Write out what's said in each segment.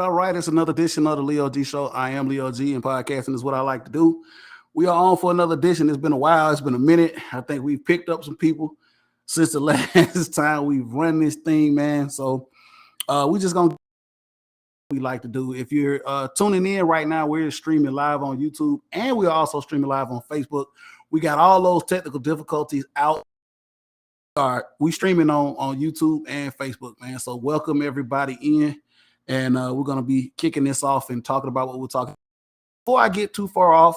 All right. It's another edition of the Leo G Show. I am Leo G, and podcasting is what I like to do. We are on for another edition. It's been a while. It's been a minute. I think we've picked up some people since the last time we've run this thing, man. So we just gonna we like to do. If you're tuning in right now, we're streaming live on YouTube, and we're also streaming live on Facebook. We got all those technical difficulties out. We streaming on YouTube and Facebook, man. So welcome everybody in. And we're gonna be kicking this off and talking about what we're talking. Before I get too far off,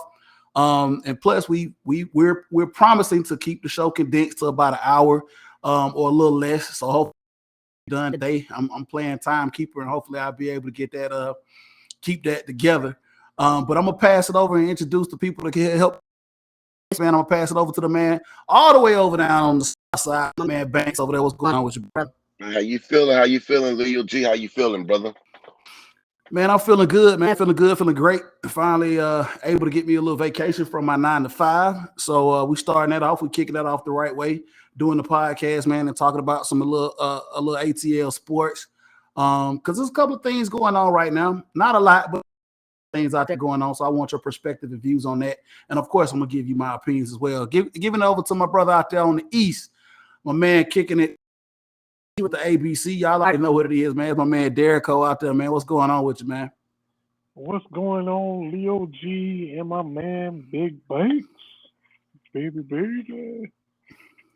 and plus we're promising to keep the show condensed to about an hour or a little less. So hopefully done today. I'm playing timekeeper, and hopefully I'll be able to get that keep that together. But I'm gonna pass it over and introduce the people that can help. Man, I'm gonna pass it over to the man all the way over down on the south side, the man Banks over there. What's going on with you, brother? How you feeling? How you feeling, Leo G? How you feeling, brother? Man, I'm feeling good, man. Feeling good, feeling great. Finally able to get me a little vacation from my 9 to 5. So we starting that off. We kicking that off the right way, doing the podcast, man, and talking about a little ATL sports. Because there's a couple of things going on right now. Not a lot, but things out there going on. So I want your perspective and views on that. And of course, I'm gonna give you my opinions as well. Giving it over to my brother out there on the east, my man kicking it with the ABC. Y'all already know what it is, man. It's my man Derrico out there, man. What's going on with you, man? What's going on, Leo G and my man Big Banks? Baby.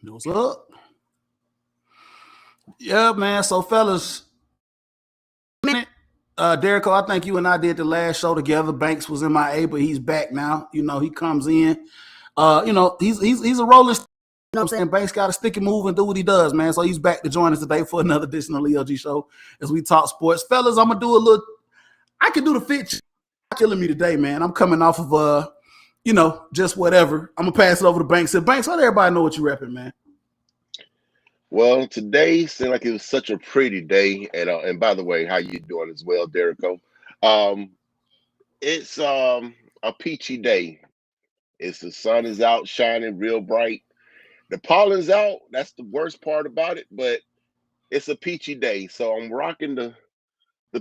What's up? Yeah, man. So fellas, Derrico, I think you and I did the last show together. Banks was MIA, but he's back now. You know, he comes in. He's a rolling. You know what I'm saying? Banks got to stick and move and do what he does, man. So he's back to join us today for another edition of Leo G Show as we talk sports. Fellas, I'm going to do a little – I can do the fit killing me today, man. I'm coming off of, just whatever. I'm going to pass it over to Banks. And Banks, let everybody know what you're repping, man. Well, today seemed like it was such a pretty day. And by the way, how you doing as well, Derrico? It's a peachy day. The sun is out shining real bright. The pollen's out. That's the worst part about it, but it's a peachy day. So I'm rocking the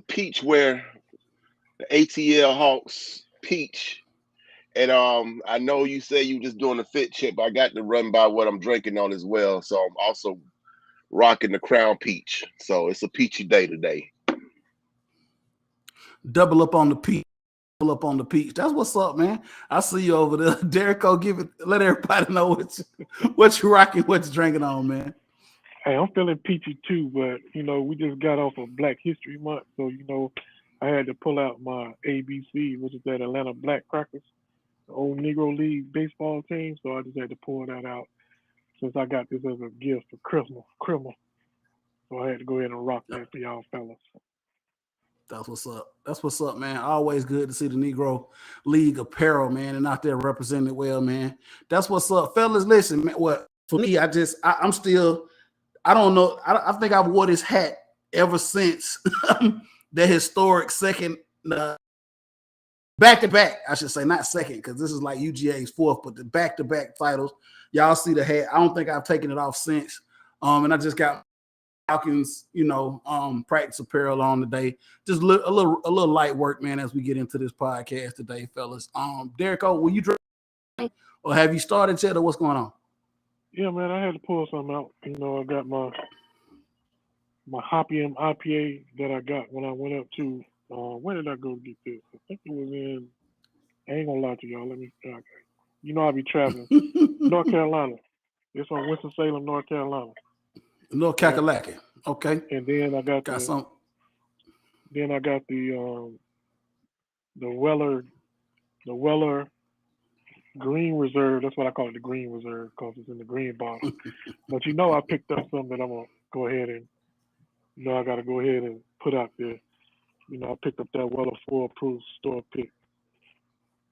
peach wear, the ATL Hawks peach. And I know you say you just doing a fit chip. I got to run by what I'm drinking on as well. So I'm also rocking the Crown Peach. So it's a peachy day today. Double up on the peach. Up on the peach. That's what's up, man. I see you over there. Derrico, let everybody know what you rocking, what you drinking on, man. Hey, I'm feeling peachy too, but we just got off of Black History Month, so I had to pull out my ABC, which is that Atlanta Black Crackers, the old Negro League baseball team. So I just had to pull that out since I got this as a gift for Christmas. So I had to go ahead and rock that for y'all fellas. That's what's up, man. Always good to see the Negro League apparel, man, and out there representing it well, man. That's what's up, fellas. Listen, man. What for me? I'm still. I don't know. I think I've wore this hat ever since the historic second back-to-back. I should say not second because this is like UGA's fourth, but the back-to-back titles. Y'all see the hat. I don't think I've taken it off since. And I just got Falcons, practice apparel on today. Just a little light work, man, as we get into this podcast today, fellas. Derrico, will you drink or have you started yet, or what's going on? Yeah, man, I had to pull something out. I got my Hopium IPA that I got when I went up to where did I go get this? I think it was in. I ain't gonna lie to y'all. Let me. I'll be traveling North Carolina. It's on Winston-Salem, North Carolina. North Kakalaki. Okay. and then I got Got some. the Weller Green Reserve. That's what I call it, the Green Reserve, because it's in the green bottle. But I picked up something that I'm gonna go ahead and I got to go ahead and put out there. I picked up that Weller 4 Proof store pick,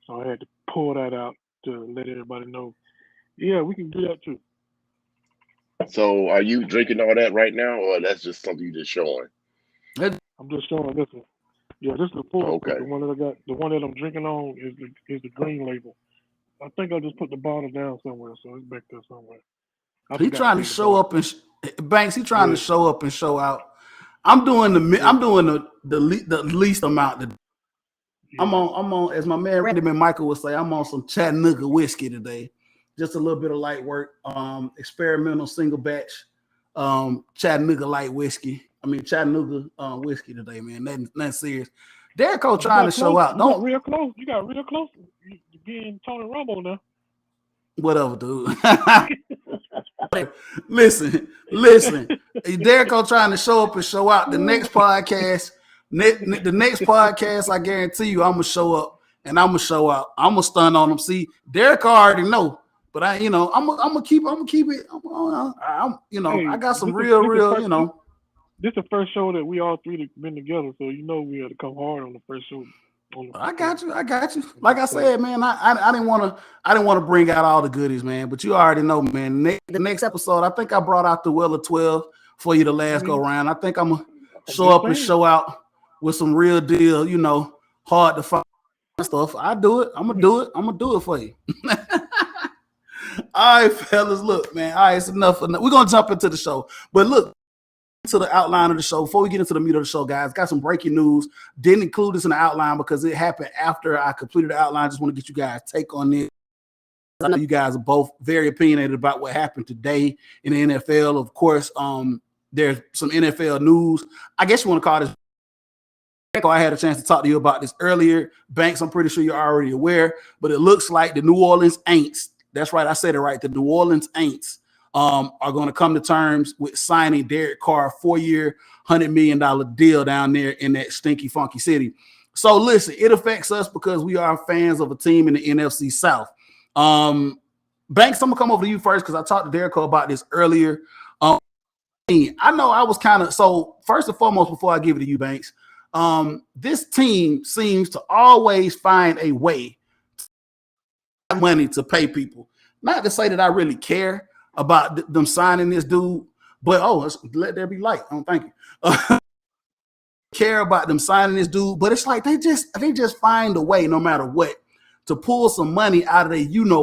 so I had to pull that out to let everybody know. Yeah, we can do that too. So are you drinking all that right now, or that's just something you just showing? I'm just showing this one. Yeah, this is the 4 Proof. Okay. The one that I got, the one that I'm drinking on is the green label. I think I just put the bottle down somewhere, so it's back there somewhere. He trying to show up and Banks. He trying to show up and show out. I'm doing the least amount. I'm on as my man Randy McMichael would say, I'm on some Chattanooga whiskey today. Just a little bit of light work. Experimental single batch Chattanooga light whiskey. Chattanooga whiskey today, man. Nothing serious. Derek Cole trying to show out. You got real close. You being Tony Romo now. Whatever, dude. Listen. Derek Cole trying to show up and show out. The next podcast, I guarantee you, I'm gonna show up and I'm gonna show out. I'm gonna stun on him. See, Derek already know, but I'm gonna keep it. I got some real. This is the first show that we all three have been together, so we had to come hard on the first show. I got you. Like I said, man, I didn't want to bring out all the goodies, man. But you already know, man. The next episode, I think I brought out the Weller 12 for you the last go round. I think I'm gonna show up and show out with some real deal, hard to find stuff. I do it. I'm gonna do it for you. All right, fellas. Look, man. All right, it's enough. We're gonna jump into the show, but look. To the outline of the show. Before we get into the meat of the show, guys, got some breaking news. Didn't include this in the outline because it happened after I completed the outline. Just want to get you guys' take on this. I know you guys are both very opinionated about what happened today in the NFL. Of course, there's some NFL news. I guess you want to call this. I had a chance to talk to you about this earlier. Banks, I'm pretty sure you're already aware, but it looks like the New Orleans Aints, that's right, I said it right, the New Orleans Aints are going to come to terms with signing Derek Carr, 4-year, $100 million deal down there in that stinky, funky city. So listen, it affects us because we are fans of a team in the NFC South. Banks, I'm going to come over to you first because I talked to Derek Carr about this earlier. I know I was so first and foremost, before I give it to you, Banks, this team seems to always find a way to money to pay people. Not to say that I really care about them signing this dude, but let there be light. Thank you. Care about them signing this dude, but it's like they just find a way, no matter what, to pull some money out of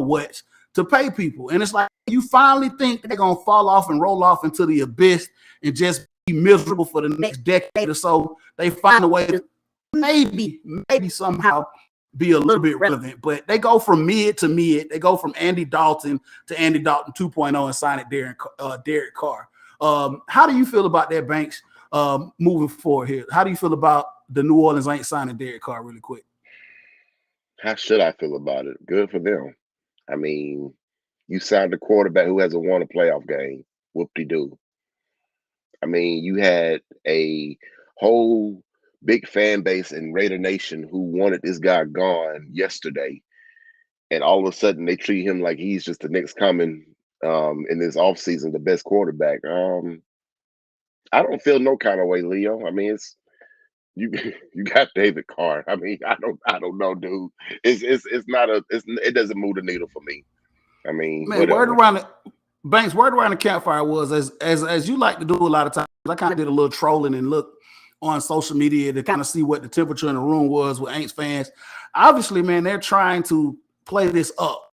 what to pay people. And it's like you finally think they're gonna fall off and roll off into the abyss and just be miserable for the next decade or so. They find a way to maybe somehow be a little bit relevant, but they go from mid to mid. They go from Andy Dalton to Andy Dalton 2.0 and sign it Derek Carr. How do you feel about that, Banks, moving forward here? How do you feel about the New Orleans Ain't signing Derek Carr really quick? How should I feel about it? Good for them. I mean, you signed a quarterback who hasn't won a playoff game. Whoop-de-doo. I mean, you had a whole big fan base in Raider Nation who wanted this guy gone yesterday. And all of a sudden they treat him like he's just the next coming in this offseason, the best quarterback. I don't feel no kind of way, Leo. I mean, it's you got David Carr. I mean, I don't know, dude. It doesn't move the needle for me. I mean, man, word around the campfire was as you like to do a lot of times. I kind of did a little trolling and look on social media to kind of see what the temperature in the room was with Aints fans. Obviously, man, they're trying to play this up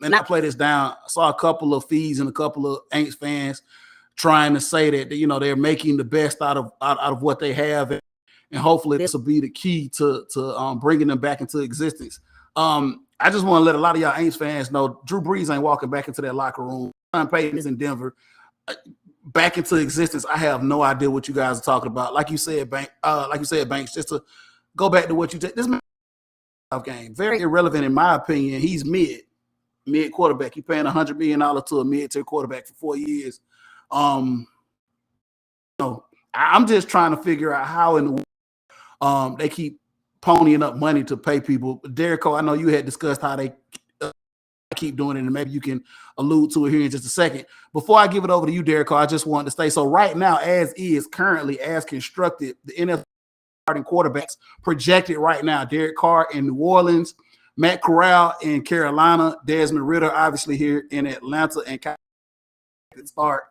and not play this down. I saw a couple of feeds and a couple of Aints fans trying to say that they're making the best out of what they have, and hopefully this will be the key to bringing them back into existence. I just want to let a lot of y'all Aints fans know Drew Brees ain't walking back into that locker room. Sean Payton is in Denver. Back into existence. I have no idea what you guys are talking about. Like you said, Banks, just to go back to what you said, this game, very irrelevant in my opinion. He's mid quarterback. You're paying $100 million to a mid-tier quarterback for 4 years. I'm just trying to figure out how in the they keep ponying up money to pay people. Derek Cole, I know you had discussed how they keep doing it, and maybe you can allude to it here in just a second. Before I give it over to you, Derek Cole, I just wanted to say, so right now, as is currently as constructed, the NFL starting quarterbacks projected right now: Derek Carr in New Orleans, Matt Corral in Carolina, Desmond Ridder obviously here in Atlanta, and start.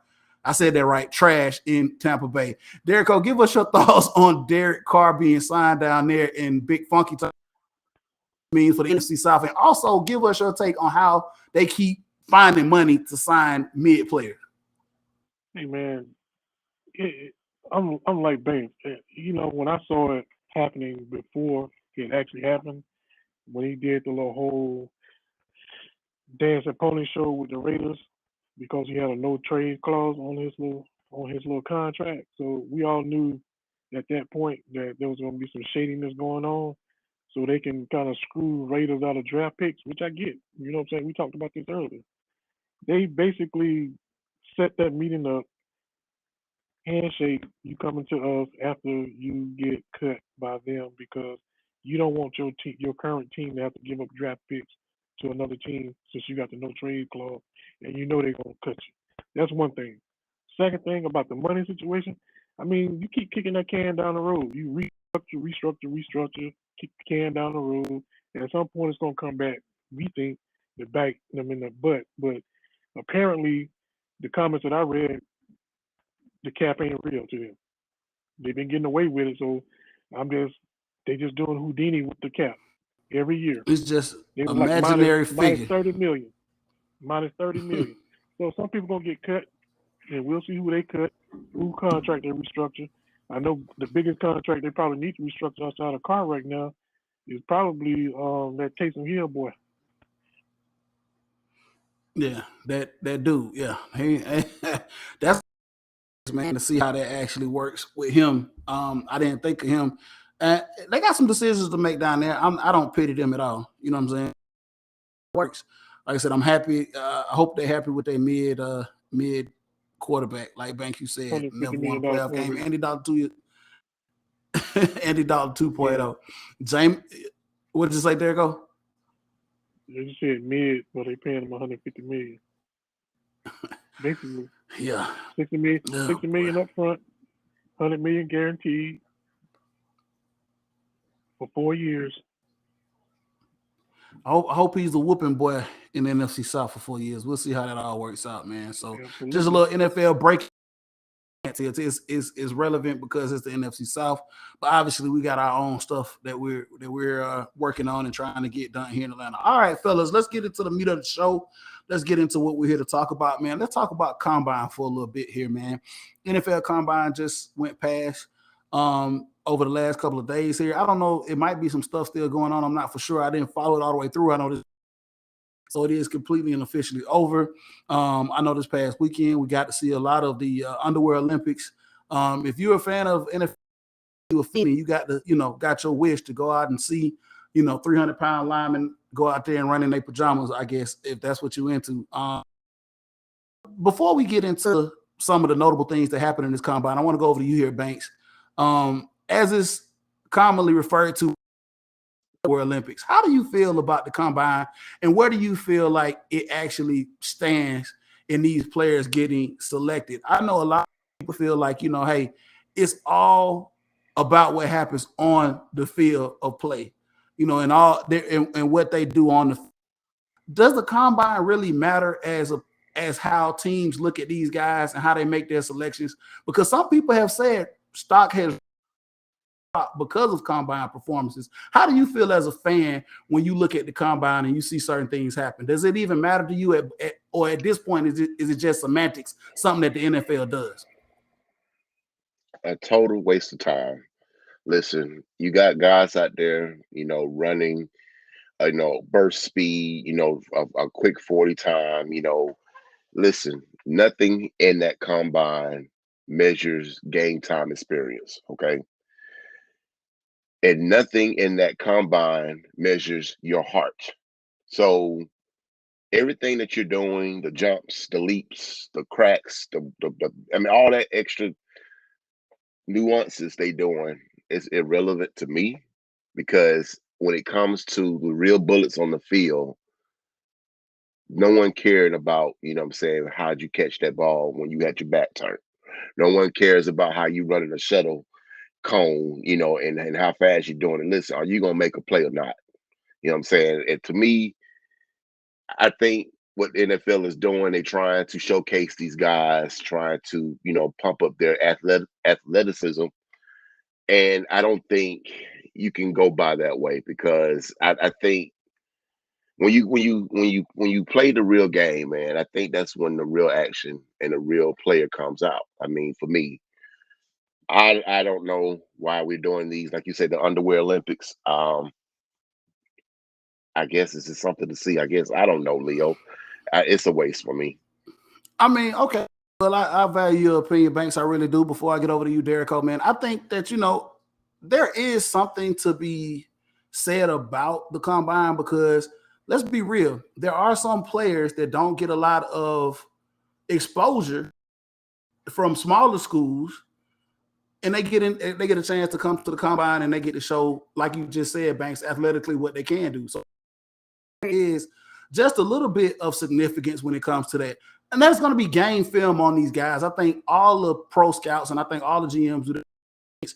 I said that right. Trash in Tampa Bay. Derek Cole, give us your thoughts on Derek Carr being signed down there in Big Funky time means for the NFC South, and also give us your take on how they keep finding money to sign mid players. Hey man, I'm like Banks. You know, when I saw it happening before it actually happened, when he did the little whole dance and pony show with the Raiders, because he had a no trade clause on his little contract. So we all knew at that point that there was going to be some shadiness going on, so they can kind of screw Raiders out of draft picks, which I get. You know what I'm saying? We talked about this earlier. They basically set that meeting up. Handshake, you coming to us after you get cut by them because you don't want your current team to have to give up draft picks to another team since you got the no trade clause and you know they're gonna cut you. That's one thing. Second thing about the money situation, I mean, you keep kicking that can down the road. You restructure, kick the can down the road, and at some point it's gonna come back. We think to bite them in the butt, but apparently the comments that I read, the cap ain't real to them. They've been getting away with it, so they just doing Houdini with the cap every year. It's just They were imaginary like figure. minus 30 million. So some people gonna get cut, and we'll see who they cut, who contract they restructure. I know the biggest contract they probably need to restructure outside of Carr right now is probably that Taysom Hill boy. Yeah, that dude. Yeah, that's man to see how that actually works with him. I didn't think of him. They got some decisions to make down there. I don't pity them at all. You know what I'm saying? It works. Like I said, I'm happy. I hope they're happy with their mid quarterback. Like Bank, you said, never won a playoff game. Andy Dalton 2.0. Yeah. James, what did you say? There you go. They just said mid, but they paying him 150 million. Basically. Yeah. 60 million up front, 100 million guaranteed for 4 years. I hope he's the whooping boy in the NFC South for 4 years. We'll see how that all works out, man. So just a little NFL break. It's relevant because it's the NFC South, but obviously we got our own stuff that we're working on and trying to get done here in Atlanta. All right, fellas, let's get into the meat of the show. Let's get into what we're here to talk about, man. Let's talk about Combine for a little bit here, man. NFL Combine just went past over the last couple of days here. I don't know. It might be some stuff still going on. I'm not for sure. I didn't follow it all the way through. I know this. So it is completely and officially over. I know this past weekend we got to see a lot of the Underwear Olympics. If you're a fan of NFL, you got got your wish to go out and see, 300-pound linemen go out there and run in their pajamas, I guess, if that's what you're into. Before we get into some of the notable things that happened in this combine, I want to go over to you here, Banks. As is commonly referred to, World Olympics. How do you feel about the combine, and where do you feel like it actually stands in these players getting selected? I know a lot of people feel like, hey, it's all about what happens on the field of play, and all and what they do on the. Does the combine really matter as how teams look at these guys and how they make their selections? Because some people have said stock has because of combine performances. How do you feel as a fan when you look at the combine and you see certain things happen? Does it even matter to you or at this point is it just semantics, something that the NFL does? A total waste of time. Listen, you got guys out there, running, burst speed, a quick 40 time, listen, nothing in that combine measures game time experience. Okay. And nothing in that combine measures your heart. So everything that you're doing, the jumps, the leaps, the cracks, I mean, all that extra nuances they doing is irrelevant to me because when it comes to the real bullets on the field, no one cared about, you know what I'm saying, how'd you catch that ball when you had your back turned. No one cares about how you running a shuttle cone, and how fast you're doing it. Listen, are you gonna make a play or not? You know what I'm saying? And to me, I think what the NFL is doing, they're trying to showcase these guys, trying to, pump up their athleticism. And I don't think you can go by that way because I think when you play the real game, man, I think that's when the real action and the real player comes out. I mean, for me, I don't know why we're doing these, like you said, the underwear Olympics. I guess it's just something to see. I guess I don't know, Leo. It's a waste for me. I mean, okay. Well, I value your opinion, Banks. I really do. Before I get over to you, Derrico, man, I think that, there is something to be said about the combine because let's be real. There are some players that don't get a lot of exposure from smaller schools, and they get a chance to come to the combine and they get to show, like you just said, Banks, athletically what they can do. So there is just a little bit of significance when it comes to that. And that's going to be game film on these guys. I think all the pro scouts and I think all the GMs do this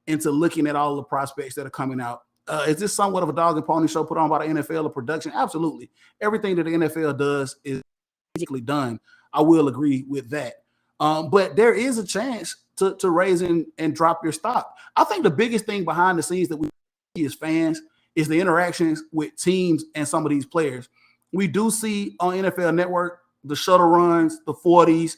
into looking at all the prospects that are coming out. Is this somewhat of a dog and pony show put on by the NFL or production? Absolutely. Everything that the NFL does is basically done. I will agree with that. But there is a chance to raise and drop your stock. I think the biggest thing behind the scenes that we see as fans is the interactions with teams and some of these players. We do see on NFL Network the shuttle runs, the 40s,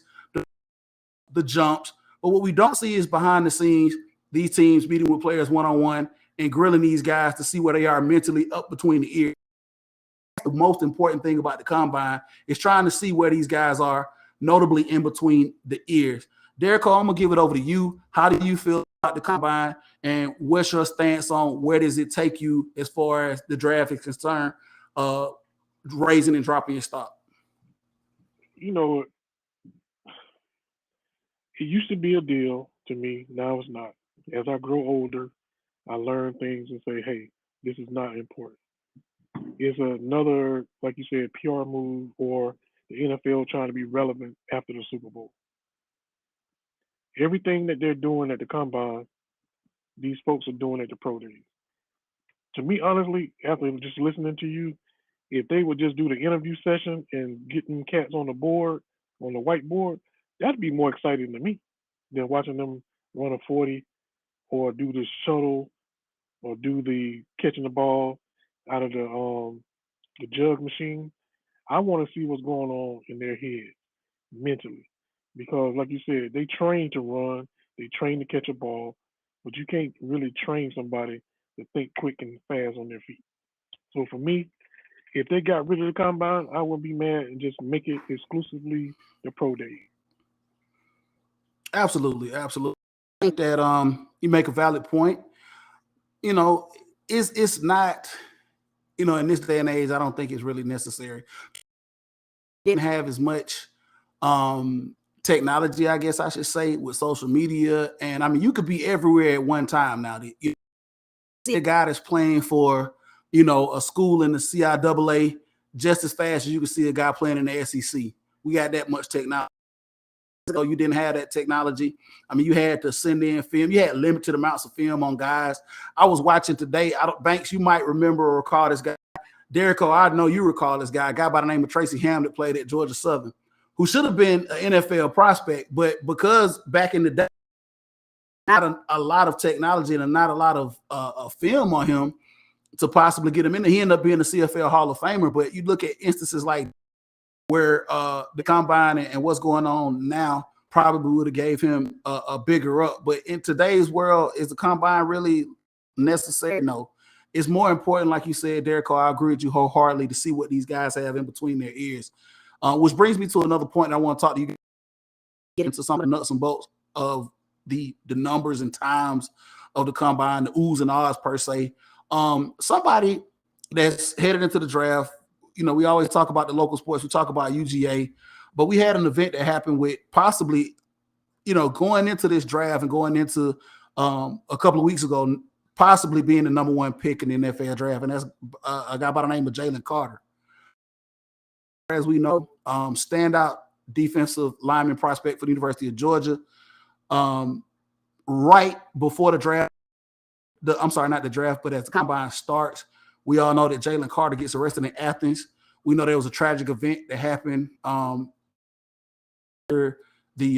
the jumps. But what we don't see is behind the scenes, these teams meeting with players one-on-one and grilling these guys to see where they are mentally up between the ears. The most important thing about the combine is trying to see where these guys are, notably in between the ears. Derrico, I'm going to give it over to you. How do you feel about the combine, and what's your stance on where does it take you as far as the draft is concerned, raising and dropping your stock? It used to be a deal to me. Now it's not. As I grow older, I learn things and say, hey, this is not important. It's another, like you said, PR move or the NFL trying to be relevant after the Super Bowl. Everything that they're doing at the combine, these folks are doing at the pro days. To me, honestly, after just listening to you, if they would just do the interview session and getting cats on the board, on the whiteboard, that'd be more exciting to me than watching them run a 40 or do the shuttle or do the catching the ball out of the jug machine. I want to see what's going on in their head mentally. Because like you said, they train to run, they train to catch a ball, but you can't really train somebody to think quick and fast on their feet. So for me, if they got rid of the combine, I wouldn't be mad and just make it exclusively the pro day. Absolutely. I think that you make a valid point. It's not, in this day and age, I don't think it's really necessary. Didn't have as much technology, I guess I should say, with social media. And I mean, you could be everywhere at one time now. You see a guy that's playing for, a school in the CIAA just as fast as you can see a guy playing in the SEC. We got that much technology. So you didn't have that technology. I mean, you had to send in film. You had limited amounts of film on guys. I was watching today. Banks, you might remember or recall this guy. Derrico, I know you recall this guy. A guy by the name of Tracy Ham that played at Georgia Southern, who should have been an NFL prospect, but because back in the day, not a lot of technology and not a lot of film on him to possibly get him in there. He ended up being a CFL Hall of Famer. But you look at instances like where the combine and what's going on now probably would have gave him a bigger up. But in today's world, is the combine really necessary? No. It's more important, like you said, Derrico, I agree with you wholeheartedly, to see what these guys have in between their ears. Which brings me to another point I want to talk to you, get into some of the nuts and bolts of the numbers and times of the combine, the oohs and ahs per se. Somebody that's headed into the draft, we always talk about the local sports. We talk about UGA, but we had an event that happened with possibly, going into this draft and going into a couple of weeks ago, possibly being the number one pick in the NFL draft, and that's a guy by the name of Jalen Carter. As we know, standout defensive lineman prospect for the University of Georgia. Right before the draft, I'm sorry, not the draft, but as the combine starts, we all know that Jalen Carter gets arrested in Athens. We know there was a tragic event that happened after the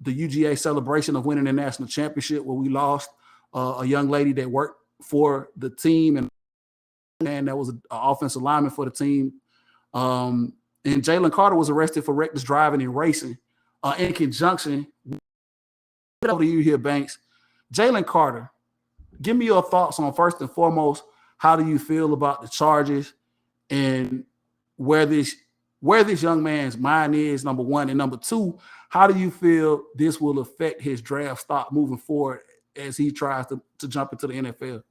UGA celebration of winning the national championship, where we lost a young lady that worked for the team and that was an offensive lineman for the team. And Jalen Carter was arrested for reckless driving and racing in conjunction. Over to you here, Banks. Jalen Carter, give me your thoughts on, first and foremost, how do you feel about the charges and where this young man's mind is, number one, and number two, how do you feel this will affect his draft stock moving forward as he tries to jump into the NFL?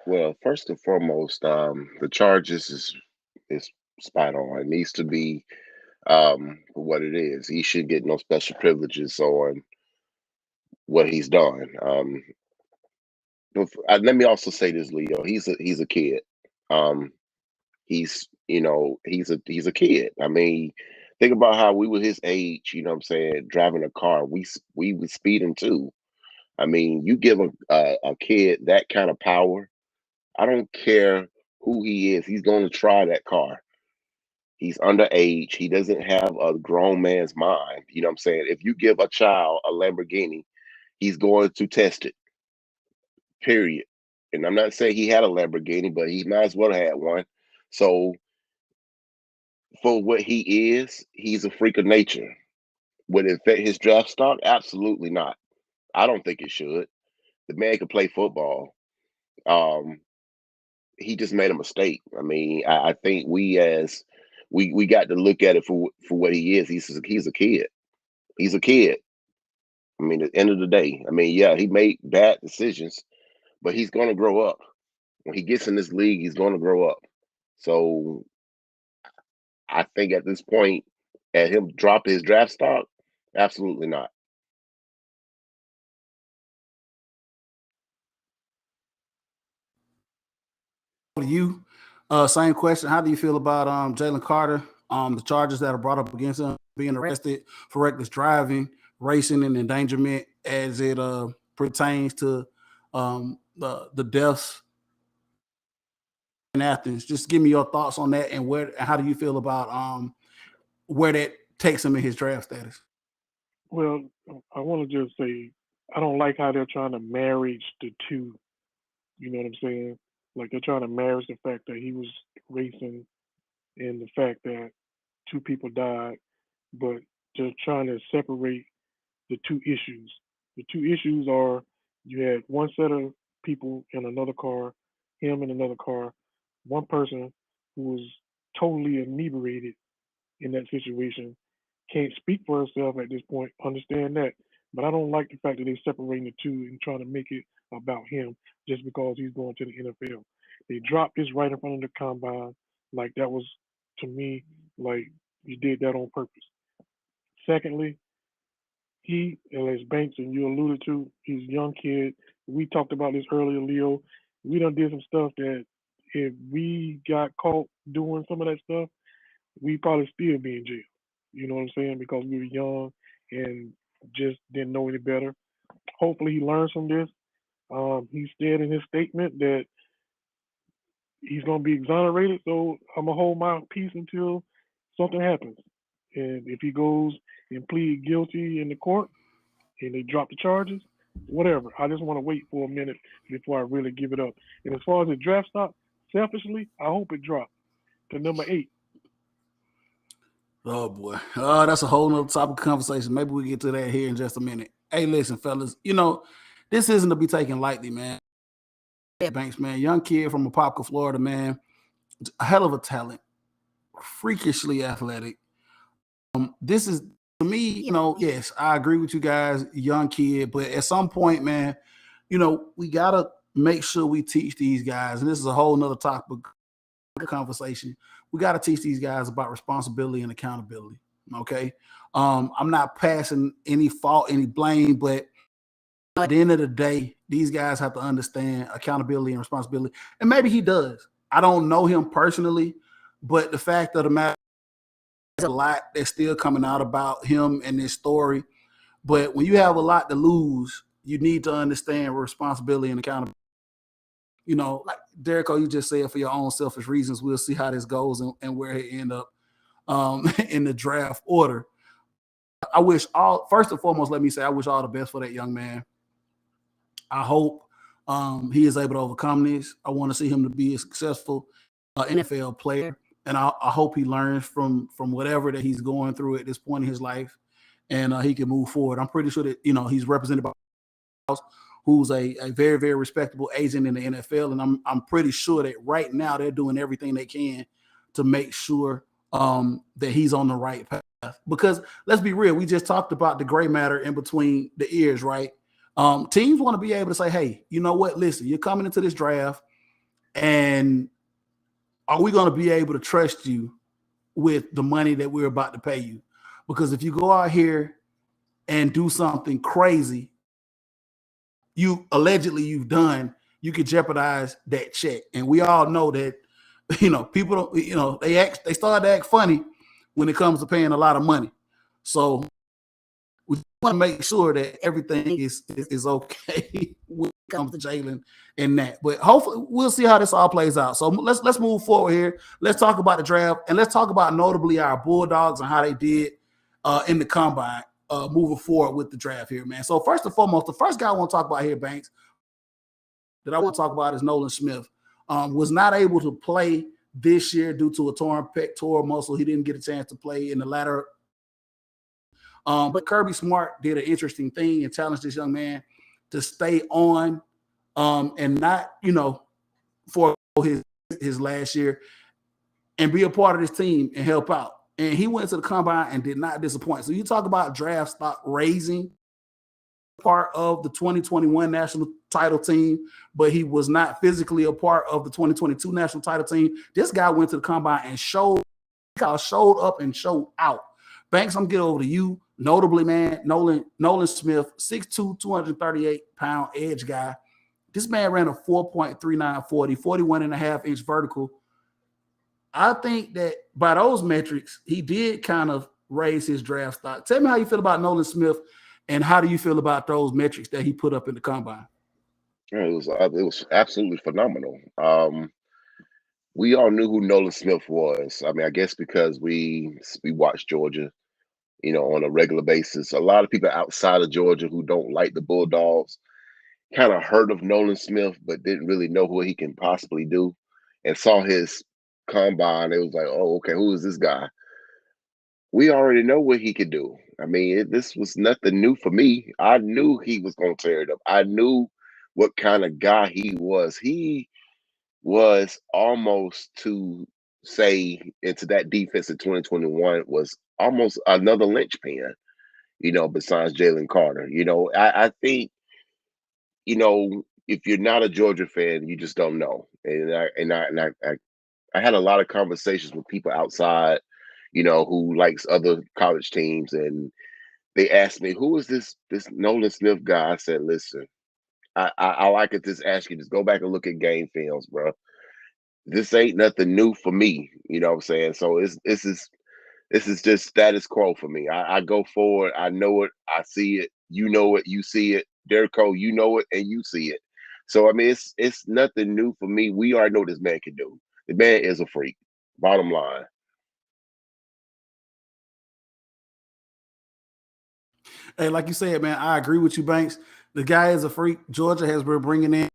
Well, first and foremost, the charges is spot on. It needs to be for what it is. He should get no special privileges on what he's done. Let me also say this, Leo. He's a kid. He's a kid. I mean, think about how we were his age. You know what I'm saying? Driving a car, we was speeding too. I mean, you give a kid that kind of power. I don't care who he is. He's going to try that car. He's underage. He doesn't have a grown man's mind. You know what I'm saying? If you give a child a Lamborghini, he's going to test it, period. And I'm not saying he had a Lamborghini, but he might as well have had one. So for what he is, he's a freak of nature. Would it affect his draft stock? Absolutely not. I don't think it should. The man can play football. He just made a mistake. I mean, I think we got to look at it for what he is. He's a kid. He's a kid. I mean, at the end of the day, I mean, yeah, he made bad decisions, but he's going to grow up. When he gets in this league, he's going to grow up. So I think at this point, at him dropping his draft stock, absolutely not. To you, same question. How do you feel about Jalen Carter? The charges that are brought up against him, being arrested for reckless driving, racing, and endangerment as it pertains to the deaths in Athens. Just give me your thoughts on that, and how do you feel about where that takes him in his draft status? Well, I want to just say I don't like how they're trying to marriage the two. You know what I'm saying? Like they're trying to marriage the fact that he was racing and the fact that two people died, but they're trying to separate the two issues. The two issues are you had one set of people in another car, him in another car, one person who was totally inebriated in that situation, can't speak for herself at this point, understand that. But I don't like the fact that they're separating the two and trying to make it about him just because he's going to the NFL. They dropped this right in front of the combine. Like that was, to me, like you did that on purpose. Secondly, he, as Banks and you alluded to, he's a young kid. We talked about this earlier, Leo. We done did some stuff that if we got caught doing some of that stuff, we probably still be in jail. You know what I'm saying? Because we were young and just didn't know any better. Hopefully he learns from this. He said in his statement that he's going to be exonerated. So I'm going to hold my peace until something happens. And if he goes and plead guilty in the court and they drop the charges, whatever. I just want to wait for a minute before I really give it up. And as far as the draft stock, selfishly, I hope it drops to number 8. Oh boy. That's a whole nother topic of conversation. Maybe we get to that here in just a minute. Hey, listen, fellas, this isn't to be taken lightly, man. Banks, man, young kid from Apopka, Florida, man, a hell of a talent, freakishly athletic. This is, to me, yes, I agree with you guys, young kid, but at some point, man, we gotta make sure we teach these guys, and this is a whole nother topic of conversation. We got to teach these guys about responsibility and accountability. Okay. I'm not passing any fault, any blame, but at the end of the day, these guys have to understand accountability and responsibility. And maybe he does. I don't know him personally, but the fact of the matter, there's a lot that's still coming out about him and this story. But when you have a lot to lose, you need to understand responsibility and accountability. You know, like Derrick, you just said, for your own selfish reasons, we'll see how this goes and where he end up in the draft order. I wish first and foremost, let me say, I wish all the best for that young man. I hope he is able to overcome this. I want to see him to be a successful NFL player, and I hope he learns from whatever that he's going through at this point in his life, and he can move forward. I'm pretty sure that he's represented by who's a very, very respectable agent in the NFL, and I'm pretty sure that right now they're doing everything they can to make sure that he's on the right path. Because let's be real, we just talked about the gray matter in between the ears, right? Teams want to be able to say, hey, you know what? Listen, you're coming into this draft, and are we going to be able to trust you with the money that we're about to pay you? Because if you go out here and do something crazy, you've done, you could jeopardize that check. And we all know that, people don't, they start to act funny when it comes to paying a lot of money. So we want to make sure that everything is okay when it comes to Jalen and that. But hopefully we'll see how this all plays out. So let's move forward here. Let's talk about the draft, and let's talk about notably our Bulldogs and how they did in the combine. Moving forward with the draft here, man. So first and foremost, the first guy I want to talk about here, Banks, that I want to talk about is Nolan Smith. Was not able to play this year due to a torn pectoral muscle. He didn't get a chance to play in the latter. But Kirby Smart did an interesting thing and challenged this young man to stay on and not, for his last year and be a part of this team and help out. And he went to the combine and did not disappoint. So you talk about draft stock raising, part of the 2021 national title team, but he was not physically a part of the 2022 national title team. This guy went to the combine and showed up and showed out. Banks, I'm getting over to you. Notably, man, Nolan Smith, 6'2", 238-pound edge guy. This man ran a 4.39 40, 41.5-inch vertical. I think that by those metrics, he did kind of raise his draft stock. Tell me how you feel about Nolan Smith, and how do you feel about those metrics that he put up in the combine? It was absolutely phenomenal. We all knew who Nolan Smith was. I mean, I guess because we watched Georgia, on a regular basis. A lot of people outside of Georgia who don't like the Bulldogs kind of heard of Nolan Smith, but didn't really know what he can possibly do, and saw his combine. It was like, oh, okay, who is this guy? We already know what he could do. I mean, this was nothing new for me. I knew he was going to tear it up. I knew what kind of guy he was. He was almost, to say, into that defense in 2021 was almost another linchpin, besides Jalen Carter. I think, if you're not a Georgia fan, you just don't know. I had a lot of conversations with people outside, who likes other college teams, and they asked me, "Who is this Nolan Smith guy?" I said, "Listen, I like it. Just ask you, just go back and look at game films, bro. This ain't nothing new for me. You know what I'm saying? So this is just status quo for me. I go forward. I know it. I see it. You know it. You see it. Derrick, you know it, and you see it. So I mean, it's nothing new for me. We already know what this man can do. The man is a freak. Bottom line." Hey, like you said, man, I agree with you, Banks. The guy is a freak. Georgia has been bringing in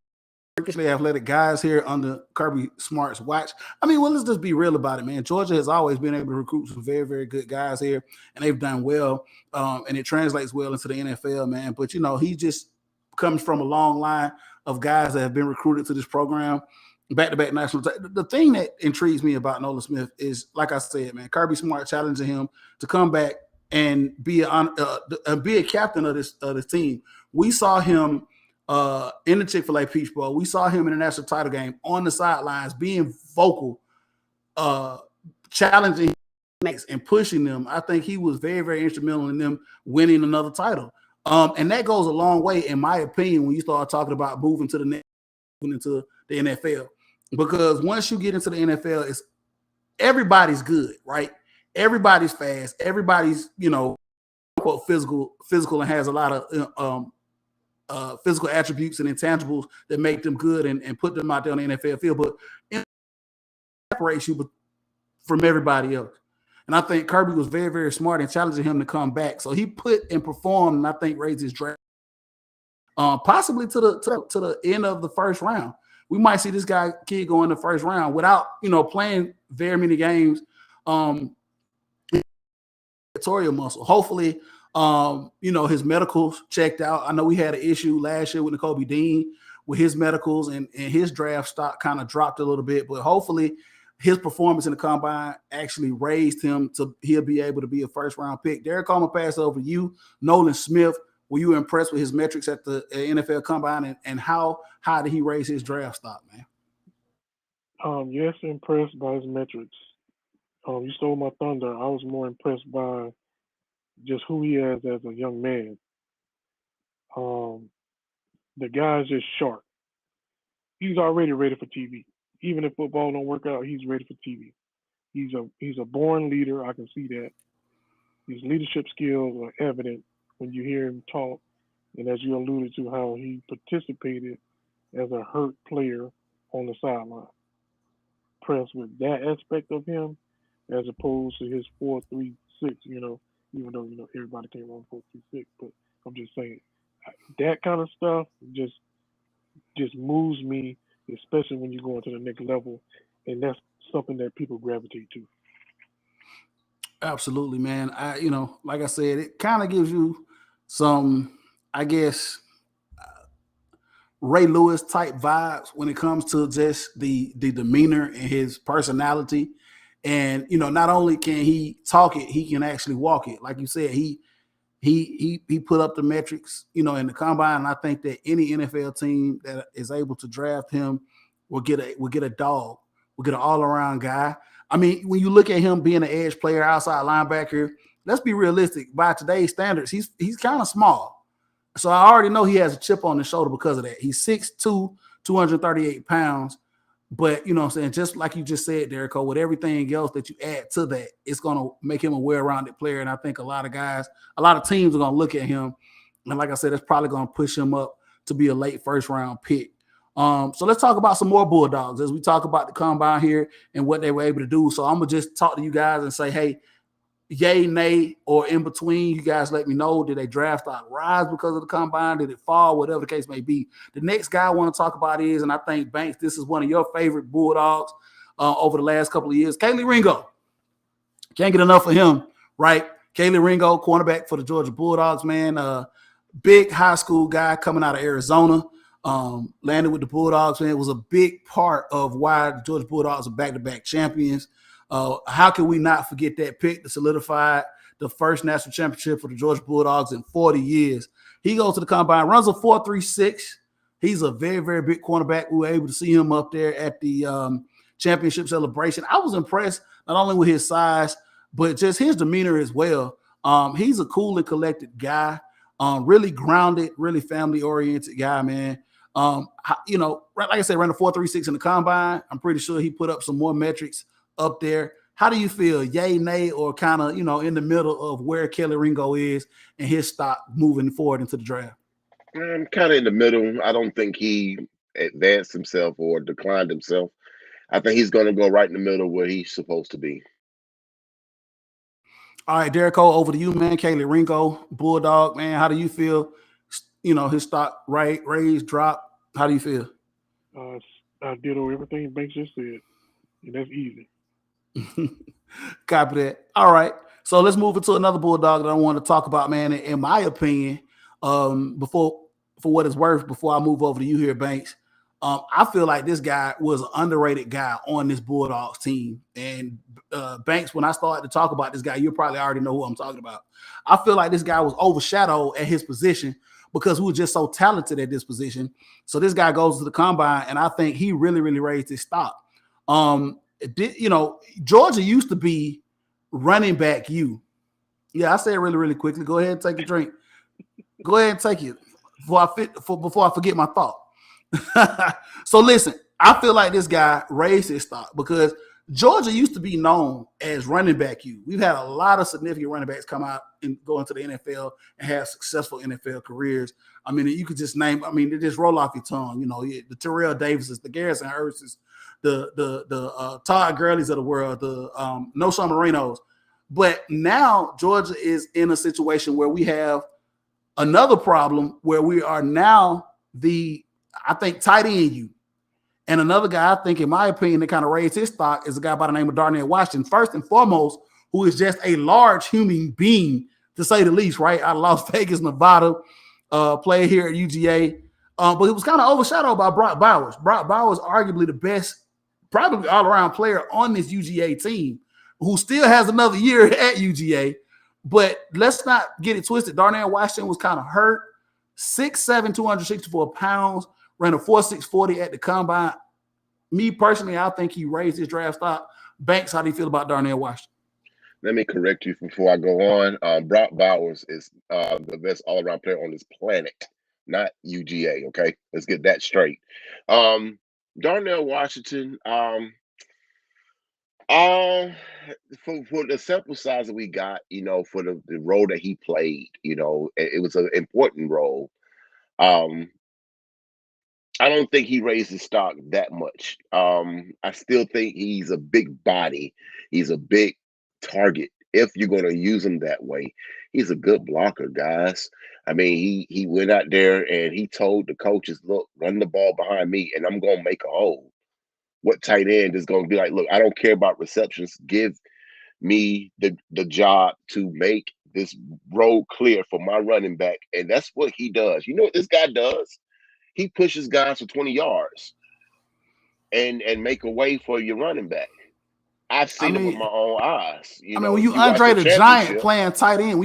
freakishly athletic guys here under Kirby Smart's watch. I mean, well, let's just be real about it, man. Georgia has always been able to recruit some very, very good guys here, and they've done well, and it translates well into the NFL, man. But, he just comes from a long line of guys that have been recruited to this program, back-to-back national. The thing that intrigues me about Nolan Smith is, like I said, man, Kirby Smart challenging him to come back and be a captain of this team. We saw him in the Chick-fil-A Peach Bowl. We saw him in the national title game on the sidelines being vocal, challenging and pushing them. I think he was very, very instrumental in them winning another title. And that goes a long way, in my opinion, when you start talking about moving to the next, moving into the NFL. Because once you get into the NFL, it's everybody's good, right? Everybody's fast. Everybody's, quote, physical, and has a lot of physical attributes and intangibles that make them good and put them out there on the NFL field. But it separates you from everybody else. And I think Kirby was very, very smart in challenging him to come back. So he put and performed, and I think raised his draft, possibly to the end of the first round. We might see this kid go in the first round without, playing very many games. Victoria muscle. Hopefully, his medicals checked out. I know we had an issue last year with Nakobe Dean with his medicals, and his draft stock kind of dropped a little bit, but hopefully his performance in the combine actually raised him to he'll be able to be a first round pick. Derek, I'm gonna pass it over to you. Nolan Smith, were you impressed with his metrics at the NFL combine, and how high did he raise his draft stock, man? Yes, impressed by his metrics. You stole my thunder. I was more impressed by just who he is as a young man. The guy's just sharp. He's already ready for TV. Even if football don't work out, he's ready for TV. He's a born leader. I can see that. His leadership skills are evident when you hear him talk, and as you alluded to, how he participated as a hurt player on the sideline. Impressed with that aspect of him, as opposed to his 4.36. Even though everybody can't run 4.36, but I'm just saying that kind of stuff just moves me, especially when you go into the next level, and that's something that people gravitate to. Absolutely, man. Like I said, it kind of gives you some, I guess, Ray Lewis type vibes when it comes to just the demeanor and his personality. And not only can he talk it, he can actually walk it. Like you said, he put up the metrics, in the combine. And I think that any NFL team that is able to draft him will get a dog, will get an all around guy. I mean, when you look at him being an edge player, outside linebacker, let's be realistic. By today's standards, he's kind of small. So I already know he has a chip on his shoulder because of that. He's 6'2", 238 pounds. But, what I'm saying, just like you just said, Derek, with everything else that you add to that, it's going to make him a well-rounded player. And I think a lot of teams are going to look at him. And like I said, it's probably going to push him up to be a late first-round pick. So let's talk about some more Bulldogs as we talk about the combine here and what they were able to do. So I'm going to just talk to you guys and say, hey, yay, nay, or in between, you guys let me know. Did they draft stock rise because of the combine? Did it fall? Whatever the case may be. The next guy I want to talk about is, and I think, Banks, this is one of your favorite Bulldogs over the last couple of years, Kelee Ringo. Can't get enough of him, right? Kelee Ringo, cornerback for the Georgia Bulldogs, man. Big high school guy coming out of Arizona. Landed with the Bulldogs, man. It was a big part of why the Georgia Bulldogs are back-to-back champions. How can we not forget that pick to solidify the first national championship for the Georgia Bulldogs in 40 years? He goes to the combine, runs a 4.36. He's a very, very big cornerback. We were able to see him up there at the championship celebration. I was impressed not only with his size, but just his demeanor as well. He's a cool and collected guy, really grounded, really family-oriented guy, man. Like I said, ran a 4.36 in the combine. I'm pretty sure he put up some more metrics up there. How do you feel? Yay, nay, or kind of, in the middle of where Kelee Ringo is and his stock moving forward into the draft? I'm kind of in the middle. I don't think he advanced himself or declined himself. I think he's going to go right in the middle where he's supposed to be. All right, Derek, over to you, man. Kelee Ringo, Bulldog, man. How do you feel? His stock raised, drop. How do you feel? I ditto everything Banks just said, and that's easy. Copy that. All right. So let's move into another Bulldog that I want to talk about, man. In my opinion, for what it's worth, before I move over to you here, Banks, I feel like this guy was an underrated guy on this Bulldogs team. And Banks, when I started to talk about this guy, you probably already know who I'm talking about. I feel like this guy was overshadowed at his position because we were just so talented at this position. So this guy goes to the combine, and I think he really, really raised his stock. Georgia used to be running back you. Yeah, I say it really, really quickly. Go ahead and take a drink. Go ahead and take it before I forget my thought. So listen, I feel like this guy raised his stock because Georgia used to be known as running back you. We've had a lot of significant running backs come out and go into the NFL and have successful NFL careers. I mean, you could just name. I mean, they just roll off your tongue. You know, the Terrell Davises, the Garrison Hursts, the Todd Gurley's of the world, the No Sean Marinos. But now Georgia is in a situation where we have another problem where we are now I think tight end you. And another guy, I think, in my opinion, that kind of raised his stock is a guy by the name of Darnell Washington. First and foremost, who is just a large human being, to say the least, right? Out of Las Vegas, Nevada, played here at UGA. But it was kind of overshadowed by Brock Bowers. Brock Bowers, arguably the best, probably all-around player on this UGA team, who still has another year at UGA. But let's not get it twisted. Darnell Washington was kind of hurt. 6'7", 264 pounds, ran a 4.6 40 at the combine. Me personally, I think he raised his draft stock. Banks, how do you feel about Darnell Washington? Let me correct you before I go on. Brock Bowers is the best all-around player on this planet, not UGA, okay? Let's get that straight. Darnell Washington, for the sample size that we got, you know, for the role that he played, you know, it was an important role. I don't think he raised his stock that much. I still think he's a big body. He's a big target if you're going to use him that way. He's a good blocker, guys. I mean, he went out there and he told the coaches, look, run the ball behind me and I'm going to make a hole. What tight end is going to be like, look, I don't care about receptions. Give me the job to make this road clear for my running back. And that's what he does. You know what this guy does? He pushes guys for 20 yards and make a way for your running back. I've seen it with my own eyes. You know, when you Andre the Giant playing tight end,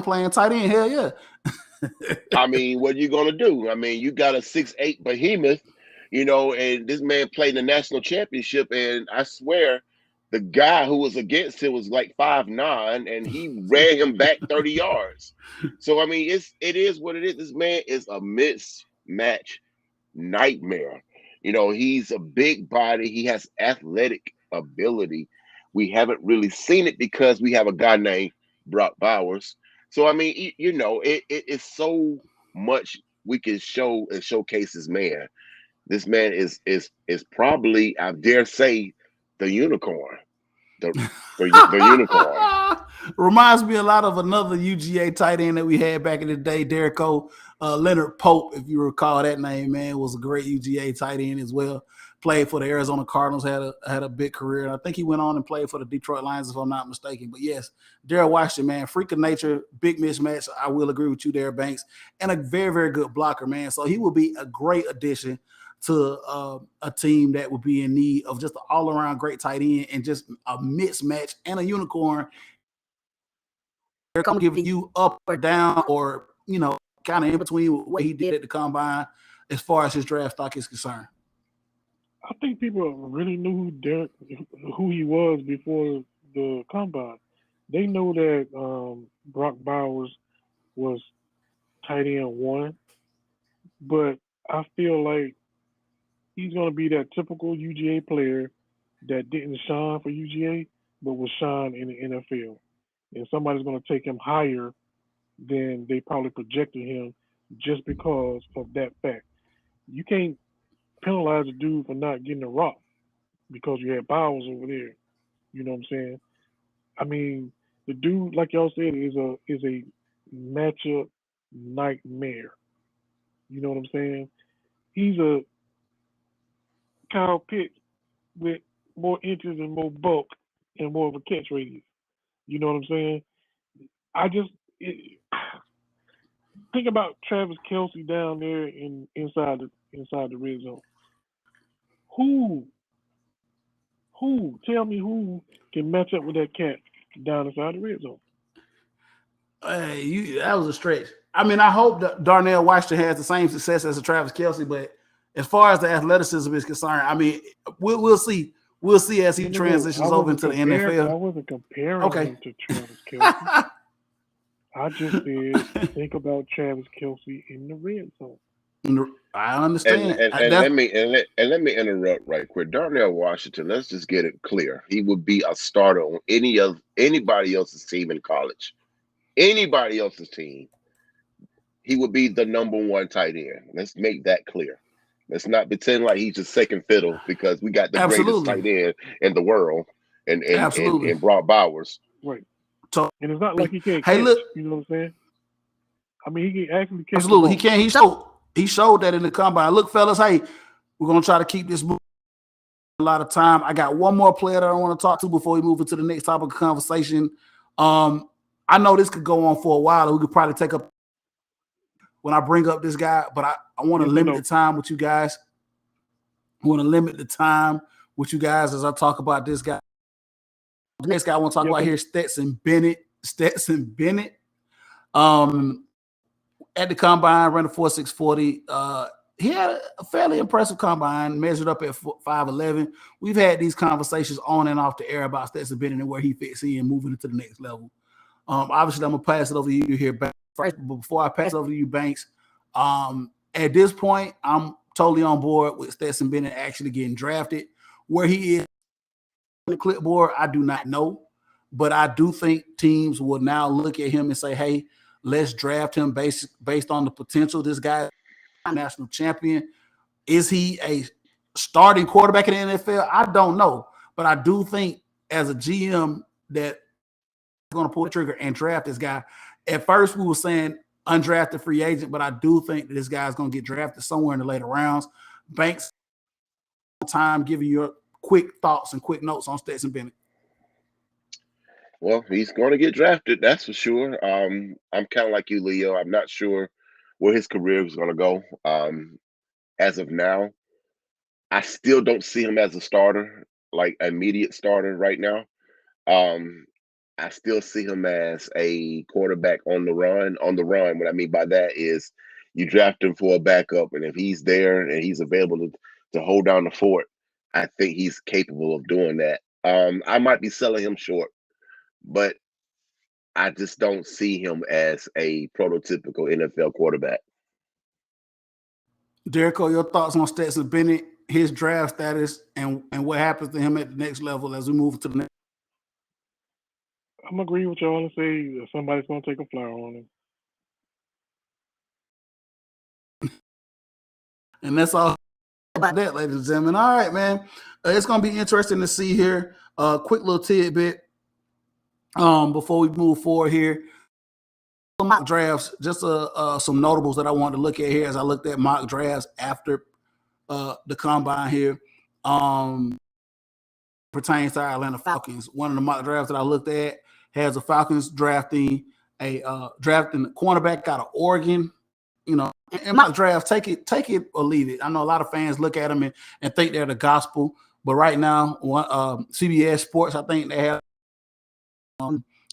playing tight end, hell yeah. I mean, what are you gonna do? I mean, you got a 6'8" behemoth, you know, and this man played the national championship, and I swear the guy who was against him was like 5'9", and he ran him back 30 yards. So I mean, it is what it is. This man is a mismatch nightmare. You know, he's a big body. He has athletic ability. We haven't really seen it because we have a guy named Brock Bowers. So I mean, you know, it's so much we can show and showcase this man. This man is probably, I dare say, the unicorn. The unicorn. Reminds me a lot of another UGA tight end that we had back in the day, Derrico Leonard Pope, if you recall that name, man, was a great UGA tight end as well. Played for the Arizona Cardinals, had a big career. And I think he went on and played for the Detroit Lions, if I'm not mistaken. But yes, Darrell Washington, man, freak of nature, big mismatch. I will agree with you there, Banks, and a very, very good blocker, man. So he will be a great addition to a team that would be in need of just an all-around great tight end and just a mismatch and a unicorn. They're come giving you up or down or, you know, kind of in between what he did at the combine as far as his draft stock is concerned. I think people really knew who he was before the combine. They know that Brock Bowers was tight end 1, but I feel like he's going to be that typical UGA player that didn't shine for UGA, but will shine in the NFL. And somebody's going to take him higher than they probably projected him just because of that fact. You can't penalize a dude for not getting a rock because you had Bowers over there. You know what I'm saying? I mean, the dude, like y'all said, is a matchup nightmare. You know what I'm saying? He's a Kyle Pitts with more inches and more bulk and more of a catch radius. You know what I'm saying? Think about Travis Kelce down there inside the red zone. Who? Tell me who can match up with that cat down inside the red zone? Hey, that was a stretch. I mean, I hope that Darnell Washington has the same success as a Travis Kelce, but as far as the athleticism is concerned, I mean, we'll see. we'll see as he No, transitions over into the I NFL. wasn't comparing Okay. him to Travis Kelce. I just said think about Travis Kelce in the red zone. I And understand. and, and let me interrupt right quick. Darnell Washington, let's just get it clear. He would be a starter on anybody else's team in college. Anybody else's team, he would be the number one tight end. Let's make that clear. Let's not pretend like he's just second fiddle because we got the greatest tight end in the world and Brock Bowers. Right. So, and it's not like he can't hey, catch. look, you know what I'm saying? I mean, he can actually catch. Absolutely, he can. He showed that in the combine. Look, fellas, hey, we're gonna try to keep this moving a lot of time. I got one more player that I want to talk to before we move into the next topic of conversation. I know this could go on for a while, and we could probably take up when I bring up this guy, but I want to limit the time with you guys. I want to limit the time with you guys as I talk about this guy. The next guy I want to talk about here is Stetson Bennett. Stetson Bennett. At the combine, ran a 4.640. He had a fairly impressive combine, measured up at 5'11". We've had these conversations on and off the air about Stetson Bennett and where he fits in, moving into the next level. Obviously, I'm gonna pass it over to you here, Banks. First, but before I pass it over to you, Banks, at this point, I'm totally on board with Stetson Bennett actually getting drafted. Where he is on the clipboard, I do not know, but I do think teams will now look at him and say, "Hey, let's draft him based on the potential. This guy, national champion. Is he a starting quarterback in the NFL? I don't know, but I do think as a GM that going to pull the trigger and draft this guy. At first, we were saying undrafted free agent, but I do think that this guy is going to get drafted somewhere in the later rounds. Banks, time giving your quick thoughts and quick notes on Stetson Bennett. Well, he's going to get drafted, that's for sure. I'm kind of like you, Leo. I'm not sure where his career is going to go. As of now, I still don't see him as a starter, like immediate starter right now. I still see him as a quarterback on the run. On the run, what I mean by that is you draft him for a backup, and if he's there and he's available to hold down the fort, I think he's capable of doing that. I might be selling him short, but I just don't see him as a prototypical NFL quarterback. Derico, your thoughts on Stetson Bennett, his draft status, and what happens to him at the next level as we move to the next? I'm agreeing with y'all and say that somebody's going to take a flyer on him. And that's all about that, ladies and gentlemen. All right, man. It's going to be interesting to see here. Quick little tidbit before we move forward here. Mock drafts, just some notables that I wanted to look at here as I looked at mock drafts after the combine here. Pertains to our Atlanta Falcons. One of the mock drafts that I looked at has the Falcons drafting a cornerback out of Oregon. You know, in mock drafts, take it or leave it. I know a lot of fans look at them and think they're the gospel, but right now, CBS Sports, I think they have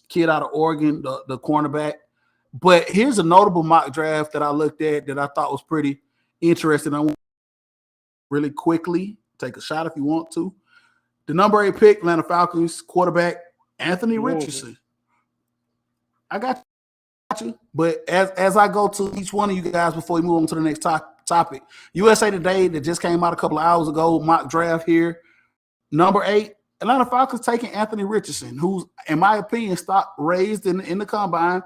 kid out of Oregon, the cornerback. But here's a notable mock draft that I looked at that I thought was pretty interesting. I want really quickly take a shot if you want to. The number 8 pick, Atlanta Falcons quarterback Anthony Richardson. I got you. But as I go to each one of you guys before we move on to the next topic, USA Today that just came out a couple of hours ago, mock draft here. Number 8, Atlanta Falcons taking Anthony Richardson, who's, in my opinion, stock raised in the combine.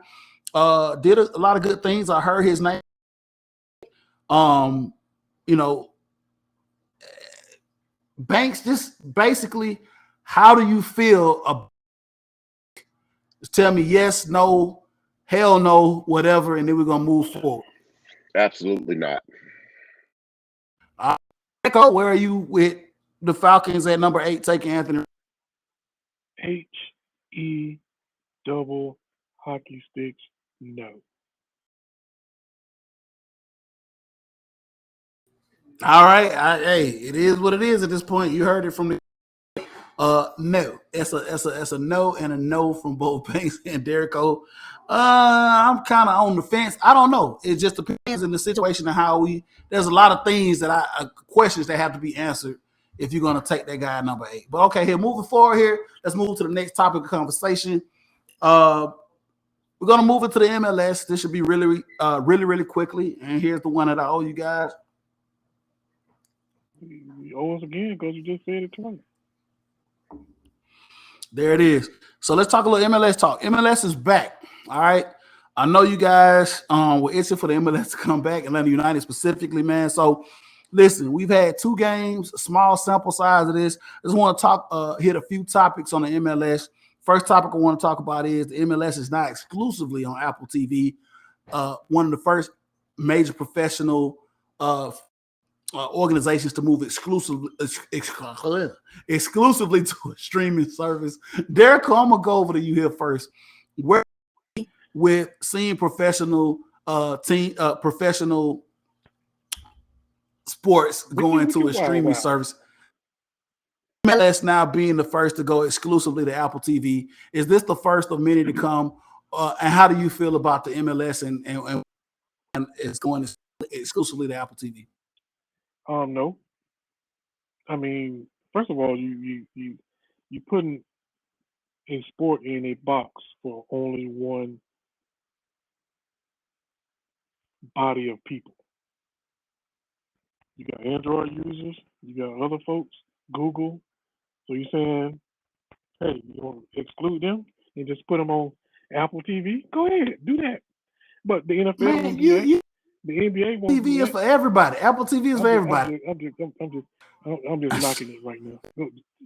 Did a lot of good things. I heard his name. You know, Banks, just basically, how do you feel? Just tell me yes, no, hell no, whatever, and then we're gonna move forward. Absolutely not. Echo, where are you with the Falcons at number 8 taking Anthony? HE double hockey sticks. No. All right. Hey, it is what it is at this point. You heard it from the no. It's a no and a no from both Banks and Derico. I'm kind of on the fence. I don't know. It just depends on the situation and how there's a lot of things that questions that have to be answered if you're going to take that guy at number 8. But okay, here moving forward here, let's move to the next topic of conversation. We're going to move into the MLS. This should be really quickly. And here's the one that I owe you guys. You owe us again because you just said it twice. There it is. So let's talk a little MLS talk. MLS is back. All right. I know you guys were itching for the MLS to come back, Atlanta United specifically, man. So listen, we've had 2 games, a small sample size of this. I just want to hit a few topics on the MLS. First topic I want to talk about is the MLS is not exclusively on Apple TV. One of the first major professional organizations to move exclusively to a streaming service. Derek, I'm gonna go over to you here first. Where with seeing professional professional sports going to a streaming service, MLS now being the first to go exclusively to Apple TV. Is this the first of many to come? And how do you feel about the MLS and it's going exclusively to Apple TV? No. I mean, first of all, you putting a sport in a box for only one body of people. You got Android users, you got other folks, Google. So you're saying, hey, you want to exclude them and just put them on Apple TV? Go ahead, do that. But the NFL won't do that. The NBA won't TV is for everybody. Apple TV is for everybody. I'm just knocking it right now.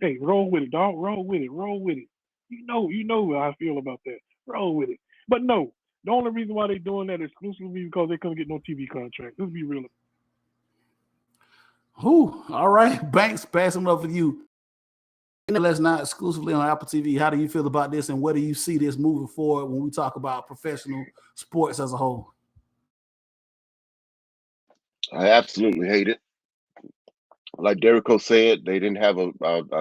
Hey, roll with it, dog. Roll with it. You know how I feel about that. Roll with it. But no, the only reason why they're doing that exclusively is because they couldn't get no TV contract. Let's be real. All right. Banks, passing up for you. Let's not exclusively on Apple TV. How do you feel about this, and where do you see this moving forward when we talk about professional sports as a whole? I absolutely hate it. Like Derico said, they didn't have a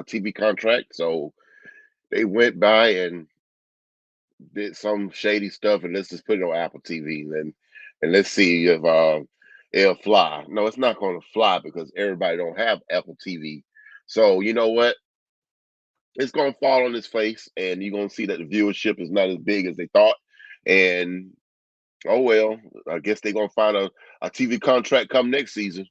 TV contract, so they went by and did some shady stuff, and let's just put it on Apple TV, and let's see if it'll fly. No, it's not going to fly because everybody don't have Apple TV. So you know what? It's going to fall on its face, and you're going to see that the viewership is not as big as they thought. And oh well, I guess they're going to find a TV contract come next season.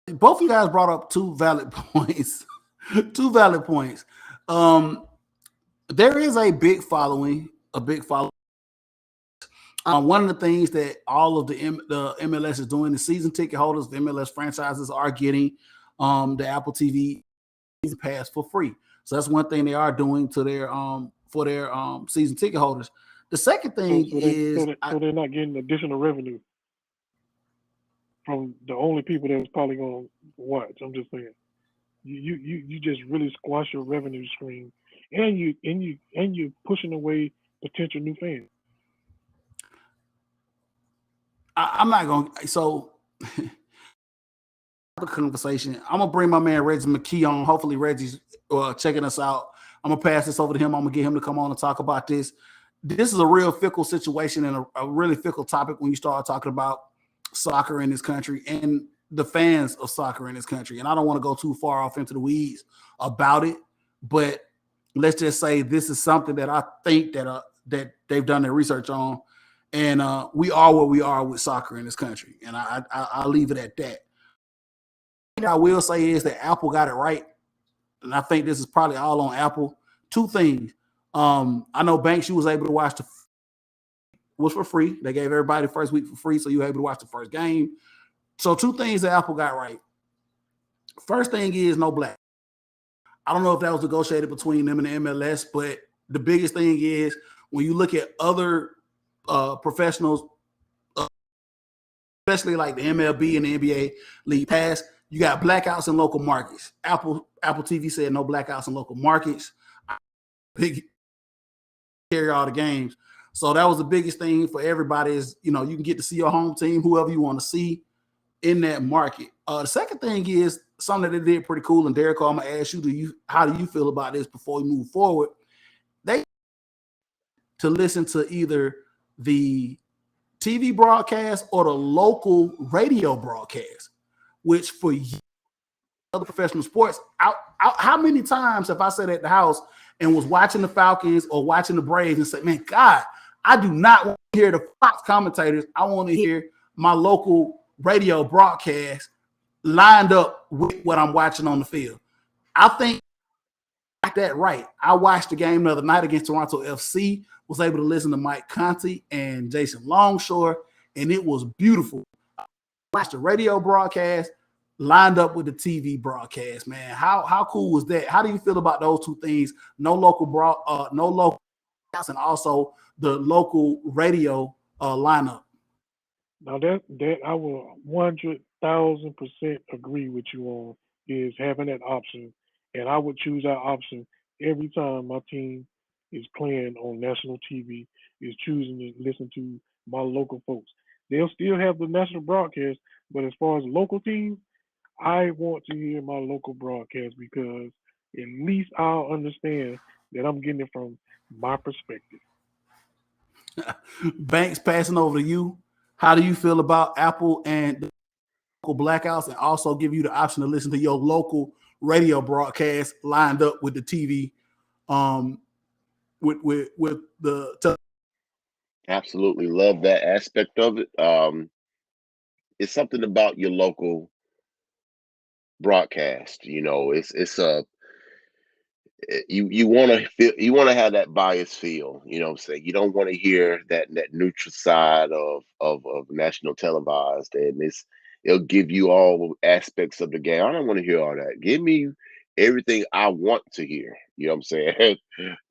Both of you guys brought up 2 valid points. 2 valid points. There is a big following. One of the things that all of the MLS is doing, the season ticket holders, the MLS franchises are getting the Apple TV pass for free. So that's one thing they are doing to their for their season ticket holders. The second thing so they're not getting additional revenue from the only people that was probably going to watch. I'm just saying, you just really squash your revenue stream, and you pushing away potential new fans. I'm not going to. So the conversation. I'm gonna bring my man Reggie McKee on. Hopefully Reggie's checking us out. I'm gonna pass this over to him. I'm gonna get him to come on and talk about this. This is a real fickle situation and a really fickle topic when you start talking about soccer in this country and the fans of soccer in this country. And I don't want to go too far off into the weeds about it, but let's just say this is something that I think that they've done their research on, and we are where we are with soccer in this country. And I'll leave it at that. What I will say is that Apple got it right, and I think this is probably all on Apple. 2 things. I know Banks, you was able to watch was for free. They gave everybody the first week for free, so you were able to watch the first game. So 2 things that Apple got right. First thing is no black. I don't know if that was negotiated between them and the MLS, but the biggest thing is when you look at other professionals, especially like the MLB and the NBA League Pass, you got blackouts in local markets. Apple TV said no blackouts in local markets. Big carry all the games. So that was the biggest thing for everybody is, you know, you can get to see your home team, whoever you want to see in that market. The second thing is something that they did pretty cool. And Derek, I'm going to ask you, how do you feel about this before we move forward? They to listen to either the TV broadcast or the local radio broadcast, which for you other professional sports. How many times have I sat at the house and was watching the Falcons or watching the Braves and said, man, God, I do not want to hear the Fox commentators. I want to hear my local radio broadcast lined up with what I'm watching on the field. I think I got that right. I watched the game the other night against Toronto FC, was able to listen to Mike Conti and Jason Longshore, and it was beautiful. I watched the radio broadcast lined up with the TV broadcast, man. How cool was that? How do you feel about those two things? No local and also the local radio lineup. Now that I will 100,000% agree with you on is having that option, and I would choose that option every time my team is playing on national TV. Is choosing to listen to my local folks. They'll still have the national broadcast, but as far as local teams, I want to hear my local broadcast because at least I'll understand that I'm getting it from my perspective. Banks, passing over to you. How do you feel about Apple and the local blackouts, and also give you the option to listen to your local radio broadcast lined up with the TV, with the Absolutely love that aspect of it. It's something about your local broadcast. You know, you want to feel, you want to have that bias feel. You know what I'm saying? You don't want to hear that neutral side of national televised, and it'll give you all aspects of the game. I don't want to hear all that. Give me everything I want to hear. You know what I'm saying?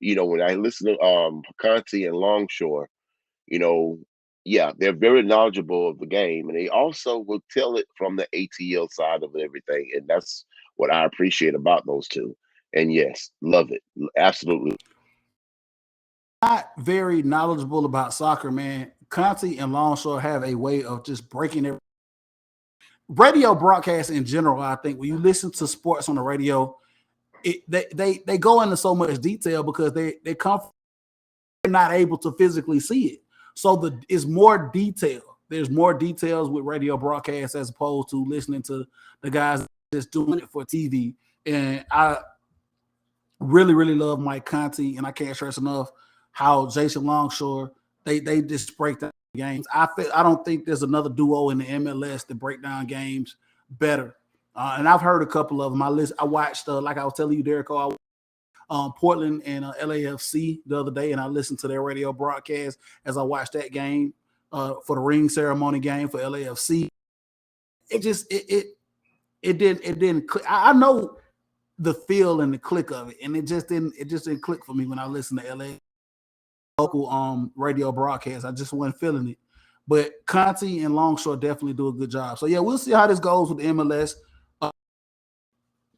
You know, when I listen to Conti and Longshore, you know, yeah, they're very knowledgeable of the game, and they also will tell it from the ATL side of everything, and that's what I appreciate about those two. And yes, love it, absolutely. not very knowledgeable about soccer, man. Conti and Longshore have a way of just breaking it. Radio broadcasts in general, I think when you listen to sports on the radio, they go into so much detail because they're not able to physically see it. So it's more detail. There's more details with radio broadcasts as opposed to listening to the guys just doing it for TV. And I really, really love Mike Conti, and I can't stress enough how Jason Longshore they just break down games. I don't think there's another duo in the MLS that break down games better. And I've heard a couple of them. I watched, like I was telling you, Derek, Portland and LAFC the other day, and I listened to their radio broadcast as I watched that game for the ring ceremony game for LAFC. It just it didn't click. I know the feel and the click of it, and it just didn't click for me when I listened to LA local radio broadcast. I just wasn't feeling it. But Conti and Longshore definitely do a good job. So yeah, we'll see how this goes with the MLS.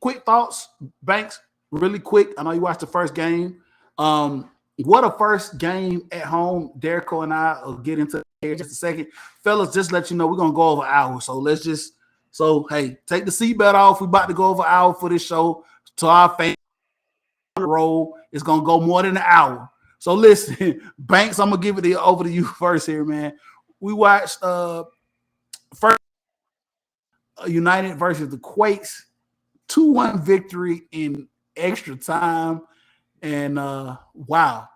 Quick thoughts, Banks, really quick. I know you watched the first game. What a first game at home. Derrico and I will get into here in just a second. Fellas, just let you know we're gonna go over an hour. So hey, take the seatbelt off. We're about to go over an hour for this show. To our fans on the road, it's gonna go more than an hour. So listen, Banks, I'm gonna give it over to you first here, man. We watched first United versus the Quakes, 2-1 victory in extra time. And wow.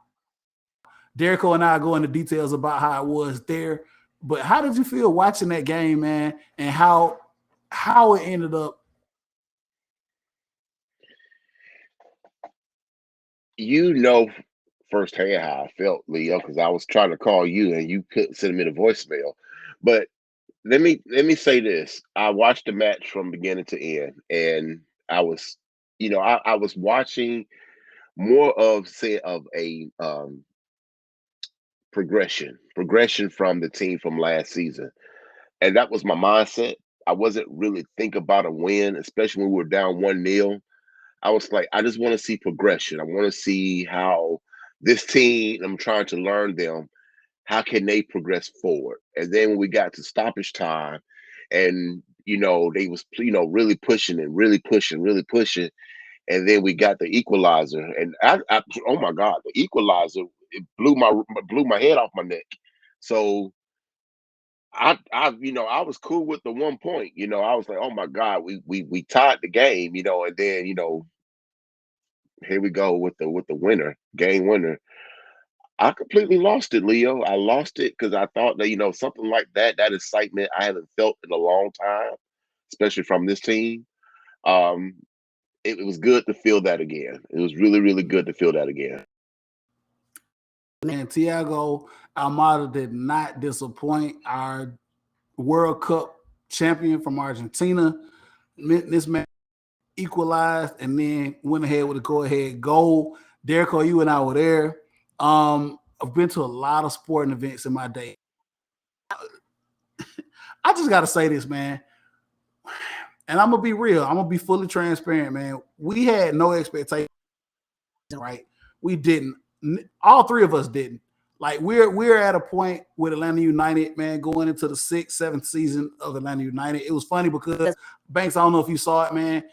Derrico and I go into details about how it was there. But how did you feel watching that game, man? And how it ended up? You know firsthand how I felt, Leo, because I was trying to call you and you couldn't send me the voicemail. But let me say this: I watched the match from beginning to end, and I was, I was watching more of say of a progression from the team from last season, and that was my mindset. I wasn't really thinking about a win, especially when we were down 1-0. I was like, I just want to see progression. I want to see how this team, I'm trying to learn them, how can they progress forward? And then when we got to stoppage time and they was really pushing and really pushing, really pushing. And then we got the equalizer. And oh my God, the equalizer, it blew my head off my neck. So I was cool with the 1 point. I was like, oh my God, we tied the game, and then, here we go with the winner, game winner. I completely lost it, Leo. I lost it because I thought that, something like that excitement I haven't felt in a long time, especially from this team. Um, it was good to feel that again. It was really, really good to feel that again. And Thiago Almada did not disappoint. Our World Cup champion from Argentina. This man equalized and then went ahead with a go-ahead goal. Derrico, you and I were there. I've been to a lot of sporting events in my day. I just got to say this, man. And I'm going to be real. I'm going to be fully transparent, man. We had no expectation, right? We didn't. All three of us didn't. Like we're at a point with Atlanta United, man, going into the 6th, 7th season of Atlanta United. It was funny because Banks, I don't know if you saw it, man.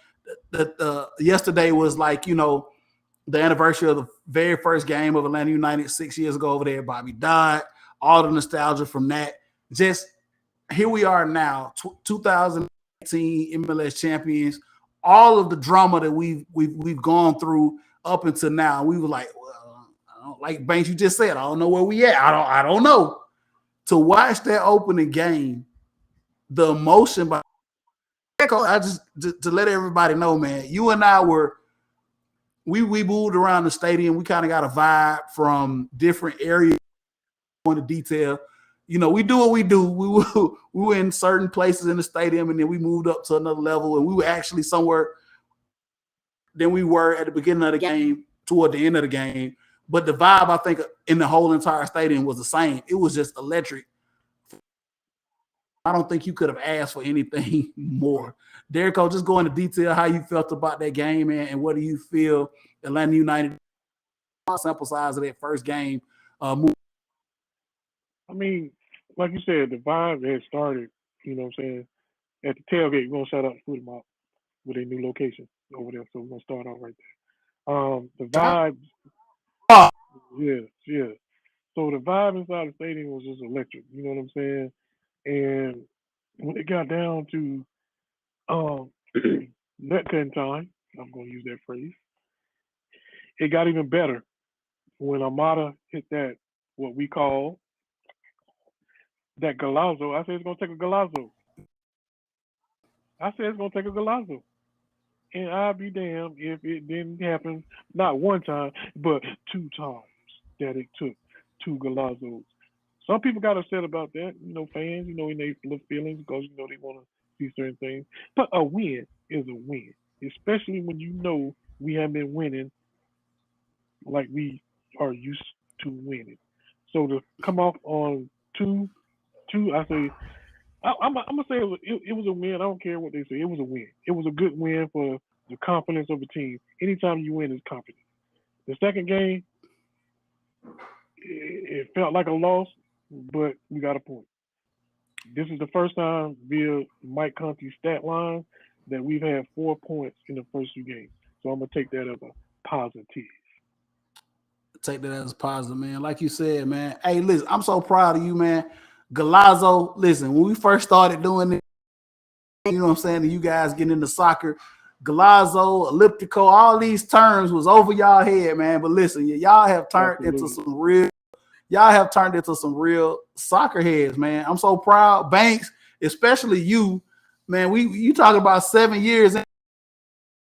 Yesterday was like, the anniversary of the very first game of Atlanta United 6 years ago over there. Bobby Dodd, all the nostalgia from that. Just here we are now, 2018 MLS champions. All of the drama that we've gone through up until now, we were like, well, I don't, like Banks, you just said, I don't know where we at. I don't know. To watch that opening game, the emotion by I just to let everybody know, man, you and I we moved around the stadium. We kind of got a vibe from different areas on the detail. We do what we do. We were in certain places in the stadium, and then we moved up to another level, and we were actually somewhere than we were at the beginning of the game, toward the end of the game. But the vibe, I think, in the whole entire stadium was the same. It was just electric. I don't think you could have asked for anything more. Derrico, just go into detail how you felt about that game, man, and what do you feel Atlanta United sample size of that first game? I mean, like you said, the vibe had started, you know what I'm saying? At the tailgate, we're going to shout out to Food Mop with a new location over there. So we're going to start off right there. The vibe, yeah. So the vibe inside the stadium was just electric, you know what I'm saying? And when it got down to net cutting time, I'm going to use that phrase, it got even better when Armada hit that, what we call that Golazo. I said it's going to take a Golazo. And I'd be damned if it didn't happen, not one time, but 2 times that it took 2 Golazos. Some people got upset about that, fans, in their little feelings because, they want to see certain things. But a win is a win, especially when we have been winning like we are used to winning. So to come off on 2, I say, I'm gonna say it was a win. I don't care what they say. It was a win. It was a good win for the confidence of a team. Anytime you win, is confidence. The second game, it felt like a loss, but we got a point. This is the first time via Mike Conti's stat line that we've had 4 points in the first 2 games. So I'm gonna take that as a positive. Take that as a positive, man. Like you said, man. Hey, listen, I'm so proud of you, man. Golazo, listen, when we first started doing it, you know what I'm saying, and you guys getting into soccer, Golazo, elliptical, all these terms was over y'all head, man. But listen, y'all have turned into some real soccer heads, man. I'm so proud. Banks, especially you, man. You talk about 7 years in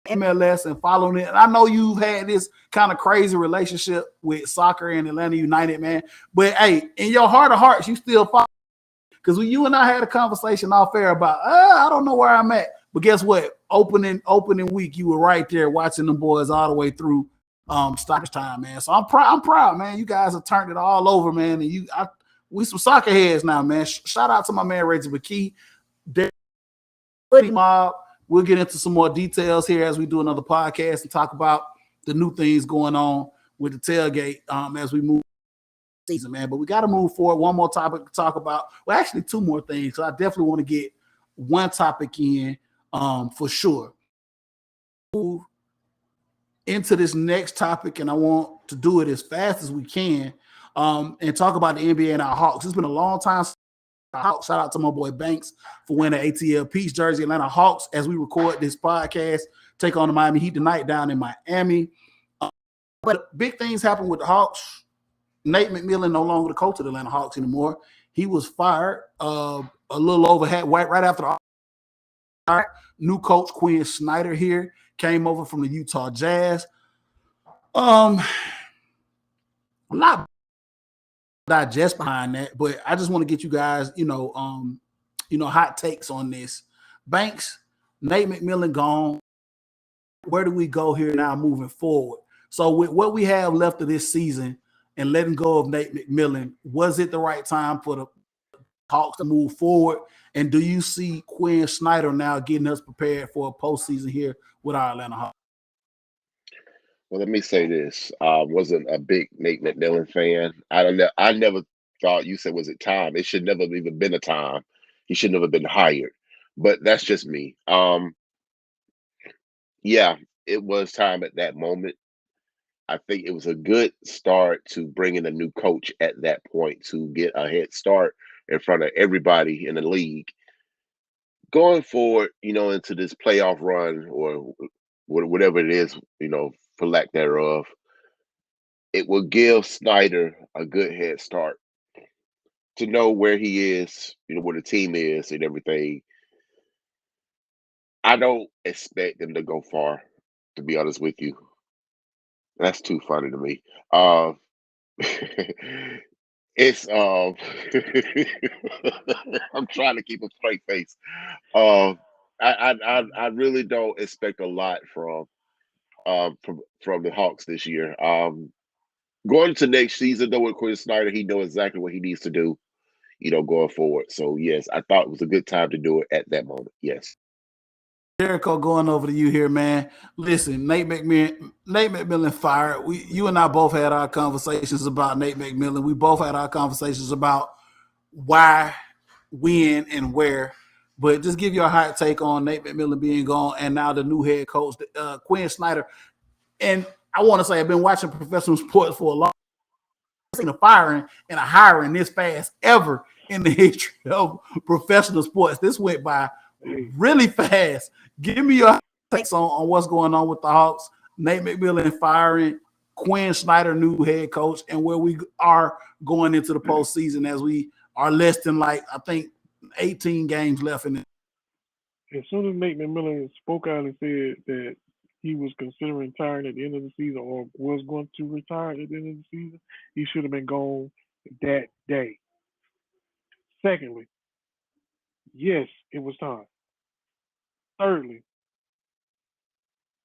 MLS and following it. And I know you've had this kind of crazy relationship with soccer and Atlanta United, man. But hey, in your heart of hearts, you still follow. Because when you and I had a conversation off air about, I don't know where I'm at. But guess what? Opening week, you were right there watching them boys all the way through stoppage time, man. So I'm proud, man. You guys have turned it all over, man. And we some soccer heads now, man. Shout out to my man Reggie McKee, Mob. We'll get into some more details here as we do another podcast and talk about the new things going on with the tailgate as we move season, man. But we got to move forward. One more topic to talk about. Well, actually, 2 more things. So I definitely want to get one topic in for sure. Move into this next topic, and I want to do it as fast as we can and talk about the NBA and our Hawks. It's been a long time Hawks. Shout out to my boy Banks for winning the ATL Peach jersey. Atlanta Hawks, as we record this podcast, take on the Miami Heat tonight down in Miami. But big things happen with the Hawks. Nate McMillan no longer the coach of the Atlanta Hawks anymore. He was fired a little over right after the new coach Quinn Snyder here came over from the Utah Jazz. I'm not digest behind that, but I just want to get you guys, hot takes on this. Banks, Nate McMillan gone. Where do we go here now moving forward? So with what we have left of this season and letting go of Nate McMillan, was it the right time for the Hawks to move forward? And do you see Quinn Snyder now getting us prepared for a postseason here with our Atlanta Hawks? Well, let me say this. Wasn't a big Nate McMillan fan. I never thought, you said, was it time? It should never have even been a time. He should never have been hired. But that's just me. Yeah, it was time at that moment. I think it was a good start to bring in a new coach at that point to get a head start in front of everybody in the league. Going forward, into this playoff run or whatever it is, for lack thereof, it will give Snyder a good head start to know where he is, where the team is and everything. I don't expect them to go far, to be honest with you. That's too funny to me. It's I'm trying to keep a straight face. Um, I really don't expect a lot from the Hawks this year. Going to next season, though, with Quinn Snyder, he knows exactly what he needs to do, going forward. So yes, I thought it was a good time to do it at that moment. Yes. Jericho, going over to you here, man. Listen, Nate McMillan fired. You and I both had our conversations about Nate McMillan. We both had our conversations about why, when, and where. But just give you a hot take on Nate McMillan being gone and now the new head coach, Quinn Snyder. And I want to say I've been watching professional sports for a long time. I've seen a firing and a hiring this fast ever in the history of professional sports. This went by really fast. Give me your takes on what's going on with the Hawks, Nate McMillan firing, Quinn Snyder, new head coach, and where we are going into the postseason as we are less than 18 games left in it. As soon as Nate McMillan spoke out and said that he was considering retiring at the end of the season or was going to retire at the end of the season, he should have been gone that day. Secondly, yes, it was time. Thirdly,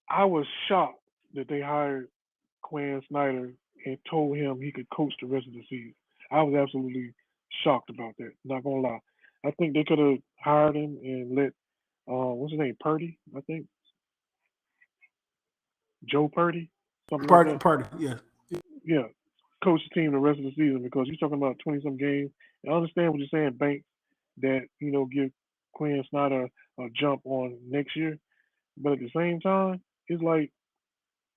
I was shocked that they hired Quinn Snyder and told him he could coach the rest of the season. I was absolutely shocked about that. Not gonna lie. I think they could have hired him and let what's his name, Purdy, I think. Joe Purdy, something like that. Purdy, yeah. Yeah, coach the team the rest of the season because you're talking about 20-some games. And I understand what you're saying, Banks, that, give Quinn Snyder a jump on next year. But at the same time, it's like,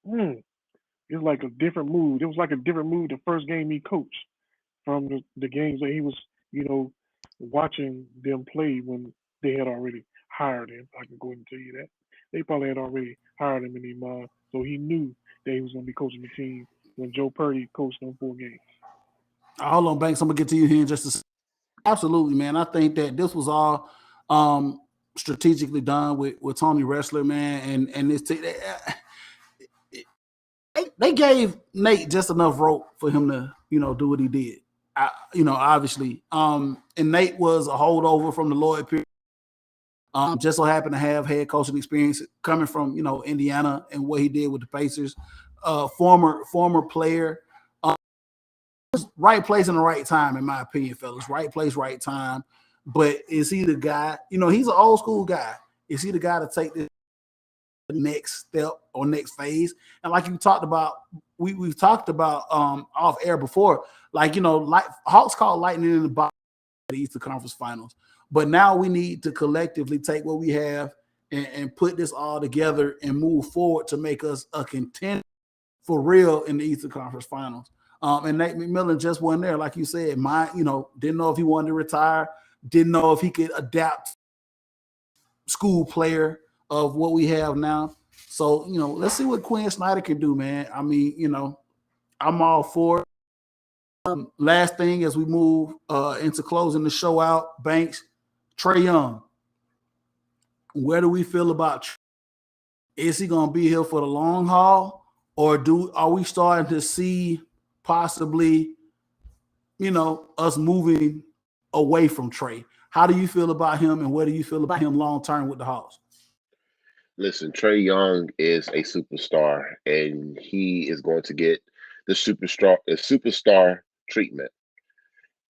it's like a different mood. It was like a different mood the first game he coached from the games that he was, watching them play when they had already hired him. I can go ahead and tell you that. They probably had already hired him in their mind, so he knew that he was going to be coaching the team when Joe Purdy coached them 4 games. Hold on, Banks. I'm going to get to you here in just a second. Absolutely, man. I think that this was all strategically done with Tony Ressler, man, and this team. They gave Nate just enough rope for him to, do what he did. Obviously. And Nate was a holdover from the Lloyd period. Just so happened to have head coaching experience coming from, Indiana and what he did with the Pacers. Former player. Right place in the right time, in my opinion, fellas. Right place, right time. But is he the guy? He's an old school guy. Is he the guy to take this next step or next phase? And like you talked about, we've talked about off air before, Hawks called lightning in the box at the Eastern Conference Finals. But now we need to collectively take what we have and put this all together and move forward to make us a contender for real in the Eastern Conference Finals. And Nate McMillan just wasn't there, like you said. Didn't know if he wanted to retire. Didn't know if he could adapt school player of what we have now. So, let's see what Quinn Snyder can do, man. I mean, I'm all for it. Last thing as we move into closing the show out, Banks, Trae Young. Where do we feel about Trae? Is he going to be here for the long haul, or are we starting to see possibly, us moving away from Trae? How do you feel about him, and where do you feel about him long term with the Hawks? Listen, Trae Young is a superstar, and he is going to get the superstar treatment.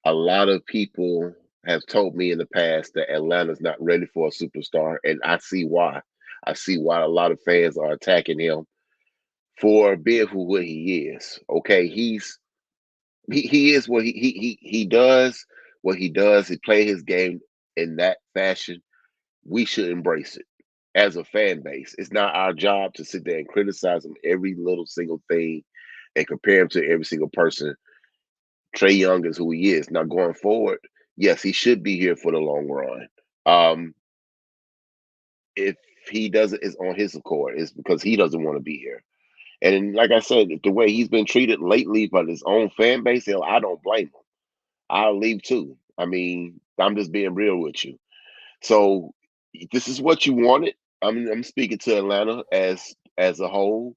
A lot of people have told me in the past that Atlanta's not ready for a superstar, and I see why. I see why a lot of fans are attacking him for being who he is. Okay, he is what he does. What he does, he play his game in that fashion. We should embrace it as a fan base. It's not our job to sit there and criticize him every little single thing and compare him to every single person. Trae Young is who he is. Now going forward, yes, he should be here for the long run. If he doesn't, it's on his accord. It's because he doesn't want to be here. And like I said, the way he's been treated lately by his own fan base, hell, I don't blame him. I'll leave too. I mean, I'm just being real with you. So this is what you wanted. I'm speaking to Atlanta as a whole.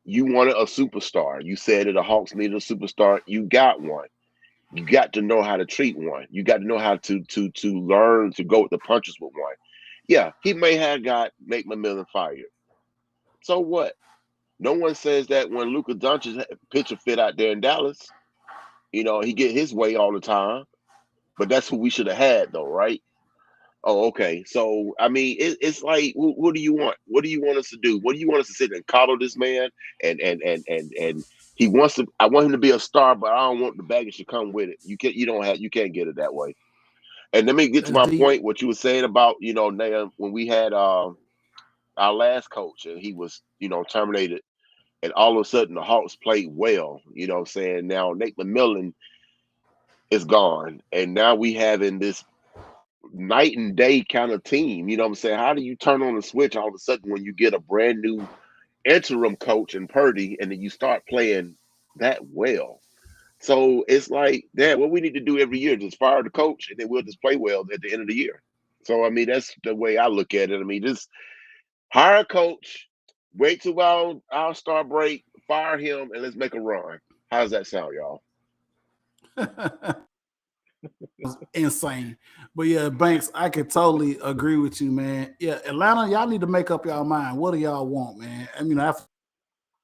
You wanted a superstar. You said that the Hawks needed a superstar. You got one. You got to know how to treat one. You got to know how to learn to go with the punches with one. Yeah, he may have got Nate McMillan fired. So what? No one says that when Luka Doncic pitch a fit out there in Dallas, he get his way all the time. But that's who we should have had, though, right? Oh, okay. So I mean, it's like, what do you want? What do you want us to do? What do you want us to sit and coddle this man? And he wants to. I want him to be a star, but I don't want the baggage to come with it. You can't get it that way. And let me get to That's my deep. point. What you were saying about now when we had our last coach and he was terminated, and all of a sudden the Hawks played well. Saying now Nate McMillan is gone, and now we having this night and day kind of team. You know what I'm saying? How do you turn on the switch all of a sudden when you get a brand new interim coach in Purdy and then you start playing that well? So it's like, Dad, what we need to do every year, just fire the coach and then we'll just play well at the end of the year. So, I mean, that's the way I look at it. I mean, just hire a coach, wait till our star break, fire him, and let's make a run. How's that sound, y'all? Insane. But yeah, Banks, I can totally agree with you, man. Yeah, Atlanta, y'all need to make up y'all mind. What do y'all want, man? I mean, after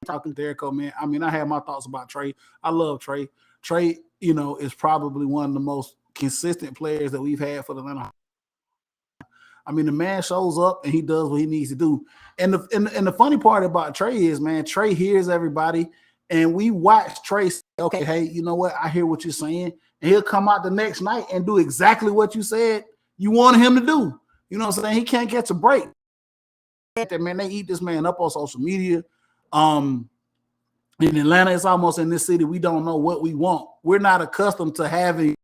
talking to Derrick, man, I mean, I have my thoughts about Trae. I love Trae. Trae, is probably one of the most consistent players that we've had for the Atlanta. I mean, the man shows up and he does what he needs to do. And the funny part about Trae is, man, Trae hears everybody, and we watch Trae say, okay, hey, you know what? I hear what you're saying. And he'll come out the next night and do exactly what you said you wanted him to do. You know what I'm saying? He can't catch a break. Man, they eat this man up on social media. In Atlanta, it's almost in this city, we don't know what we want. We're not accustomed to having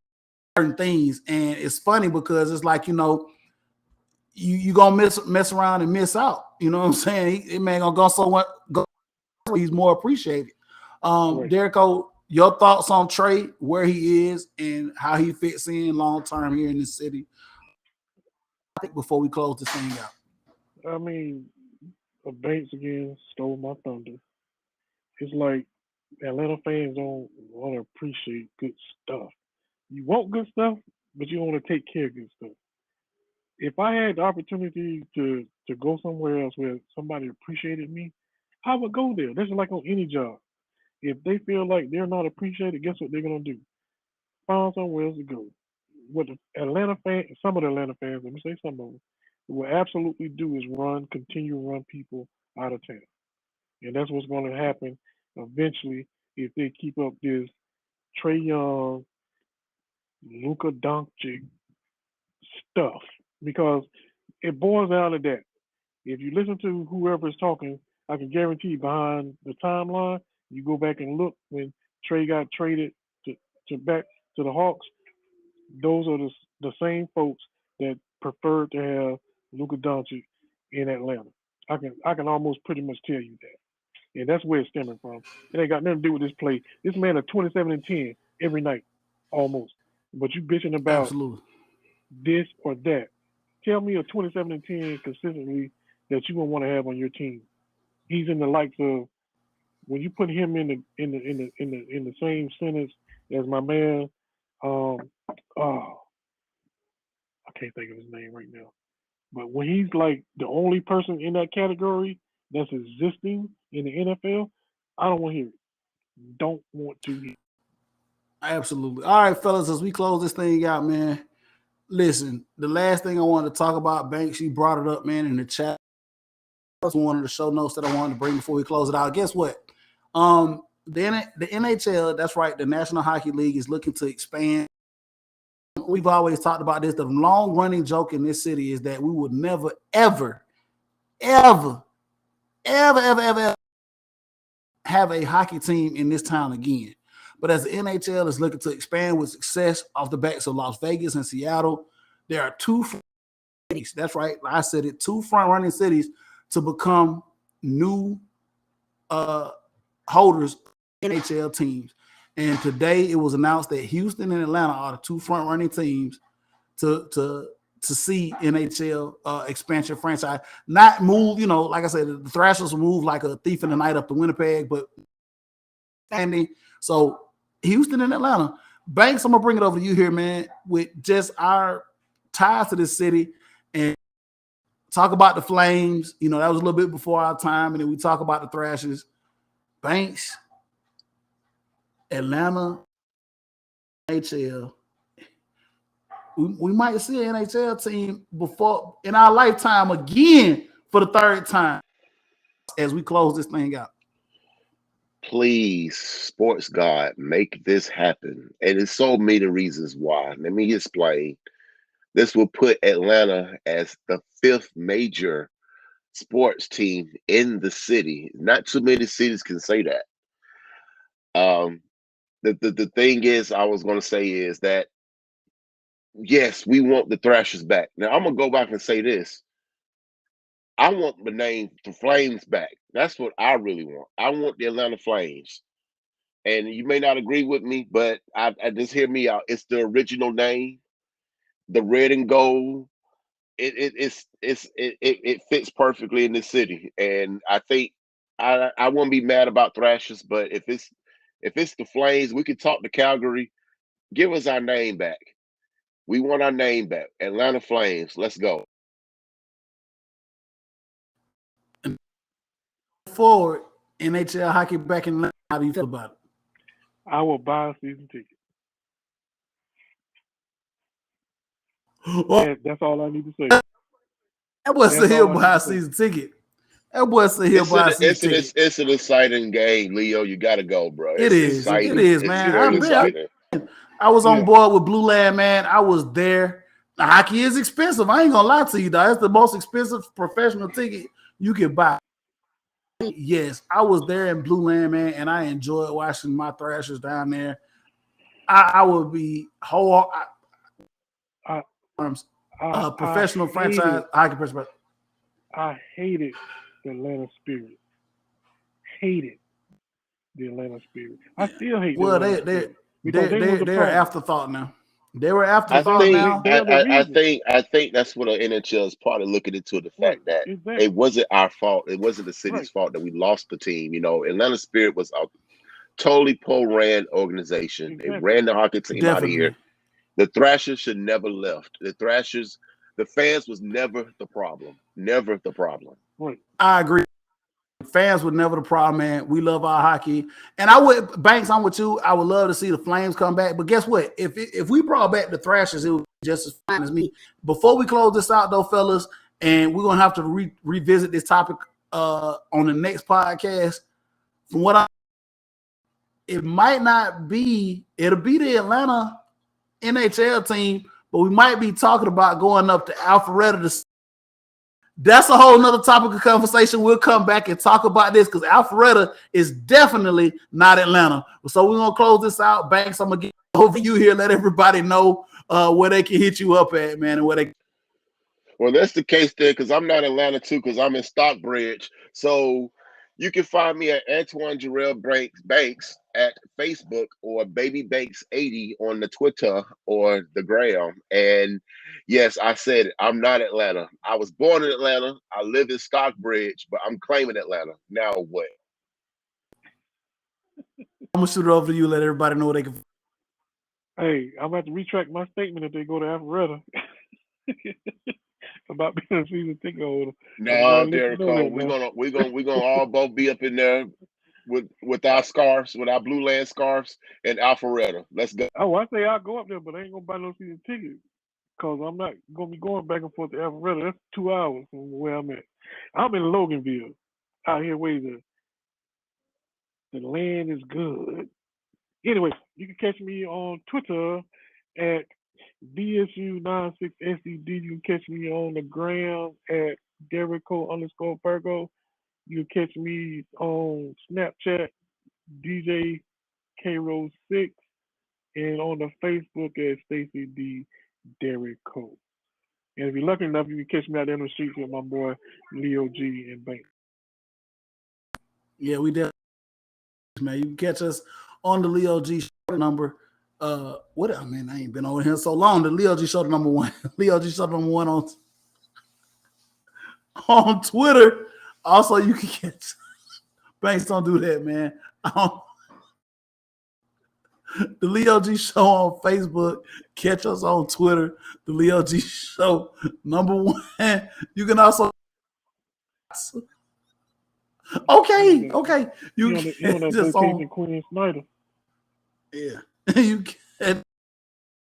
certain things. And it's funny because it's like, you gonna mess around and miss out. You know what I'm saying? He man gonna go somewhere he's more appreciated. Right. Derrick, your thoughts on Trae, where he is, and how he fits in long term here in this city? I think before we close this thing out. I mean, Banks again stole my thunder. It's like Atlanta fans don't want to appreciate good stuff. You want good stuff, but you want to take care of good stuff. If I had the opportunity to go somewhere else where somebody appreciated me, I would go there. That's like on any job. If they feel like they're not appreciated, guess what they're gonna do? Find somewhere else to go. What the Atlanta fans, some of the Atlanta fans, let me say some of them, will absolutely do is continue to run people out of town, and that's what's going to happen eventually if they keep up this Trae Young, Luka Doncic stuff, because it boils down to that. If you listen to whoever's talking, I can guarantee behind the timeline, you go back and look when Trae got traded to back to the Hawks. Those are the same folks that preferred to have Luka Doncic in Atlanta. I can almost pretty much tell you that. And that's where it's stemming from. It ain't got nothing to do with this play. This man is 27 and 10 every night, almost. But you bitching about Absolutely. this or that. Tell me a 27 and 10 consistently that you gonna want to have on your team. He's in the likes of when you put him in the same sentence as my man. Oh, I can't think of his name right now. But when he's like the only person in that category that's existing in the NFL, I don't want to hear it. Don't want to hear it. Absolutely. All right, fellas, as we close this thing out, man. Listen, the last thing I wanted to talk about, Banks, you brought it up, man, in the chat. That's one of the show notes that I wanted to bring before we close it out. Guess what? The NHL, that's right, the National Hockey League is looking to expand. We've always talked about this. The long-running joke in this city is that we would never, ever, ever, ever, ever, ever have a hockey team in this town again. But as the NHL is looking to expand with success off the backs of Las Vegas and Seattle, there are two cities. That's right, I said it. Two front-running cities to become new holders of NHL teams. And today it was announced that Houston and Atlanta are the two front-running teams to see NHL expansion franchise. Not move, like I said, the Thrashers will move like a thief in the night up to Winnipeg, but standing. So Houston and Atlanta. Banks, I'm gonna bring it over to you here, man, with just our ties to this city and talk about the Flames. That was a little bit before our time, and then we talk about the Thrashers. Banks, Atlanta, NHL. We might see an NHL team before in our lifetime again for the third time as we close this thing out. Please, sports God, make this happen. And there's so many reasons why. Let me explain. This will put Atlanta as the 5th major sports team in the city. Not too many cities can say that. The thing is, I was going to say is that, yes, we want the Thrashers back. Now, I'm going to go back and say this. I want the name the Flames back. That's what I really want. I want the Atlanta Flames. And you may not agree with me, but I just hear me out. It's the original name, the red and gold. It fits perfectly in this city. And I think I won't be mad about Thrashers, but if it's the Flames, we can talk to Calgary. Give us our name back. We want our name back. Atlanta Flames. Let's go. Forward, NHL hockey back in Atlanta. How do you feel about it? I will buy a season ticket. Well, That's all I need to say. that boy said he'll all I buy a need to say. season ticket. That boy said he'll buy a season ticket. It's an exciting game, Leo. You got to go, bro. It is, man. It's really exciting. I was on board with Blue Land, man. I was there. The hockey is expensive. I ain't gonna lie to you, dog. It's the most expensive professional ticket you can buy. Yes, I was there in Blue Land, man, and I enjoyed watching my Thrashers down there. I would be professional franchise hockey person. I hated the Atlanta Spirit. Hated the Atlanta Spirit. I still hate. Well, they're afterthought now. They were afterthought now. I think that's what the NHL is part of looking into the fact that it wasn't our fault. It wasn't the city's fault that we lost the team. Atlanta Spirit was a totally pro-ran organization. They ran the hockey team out of here. The Thrashers should never left. The fans was never the problem. Never the problem. I agree. Fans were never the problem, man. We love our hockey. And Banks, I'm with you. I would love to see the Flames come back. But guess what? If we brought back the Thrashers, it would be just as fine as me. Before we close this out, though, fellas, and we're going to have to revisit this topic on the next podcast. From what it might not be, it'll be the Atlanta NHL team, but we might be talking about going up to Alpharetta. That's a whole nother topic of conversation. We'll come back and talk about this because Alpharetta is definitely not Atlanta. So we're going to close this out. Banks, I'm going to get over you here. Let everybody know where they can hit you up at, man, and where they. Well, that's the case there because I'm not in Atlanta too, because I'm in Stockbridge. So you can find me at Antoine Jarrell Banks at Facebook or Baby Banks 80 on the Twitter or the gram. And yes, I said it. I'm not Atlanta. I was born in Atlanta. I live in Stockbridge, but I'm claiming Atlanta. Now what? I'm gonna shoot it over to you. Let everybody know where they can. Hey, I'm about to retract my statement if they go to Alpharetta about being a season ticket holder. No, Derek Cole. We're gonna all both be up in there with our scarves, with our Blue Land scarves and Alpharetta. Let's go. Oh, I say I'll go up there, but I ain't gonna buy no season ticket because I'm not gonna be going back and forth to Alpharetta. That's 2 hours from where I'm at. I'm in Loganville, out here where the land is good. Anyway, you can catch me on Twitter at DSU96SED. You can catch me on the gram at Derrico_Virgo. You can catch me on Snapchat, DJ K-Rose6, and on the Facebook at Stacey D. Derrico. And if you're lucky enough, you can catch me out there on the streets with my boy Leo G and Bank. Yeah, we definitely, man. You can catch us on the Leo G show number. What I mean, I ain't been over here so long. The Leo G show number 1. Leo G show number 1 on Twitter. Also, you can catch Banks. Don't do that, man. The Leo G show on Facebook. Catch us on Twitter. The Leo G show number 1. You can also. Okay. You on that just vacation, Queen Snyder. Yeah. You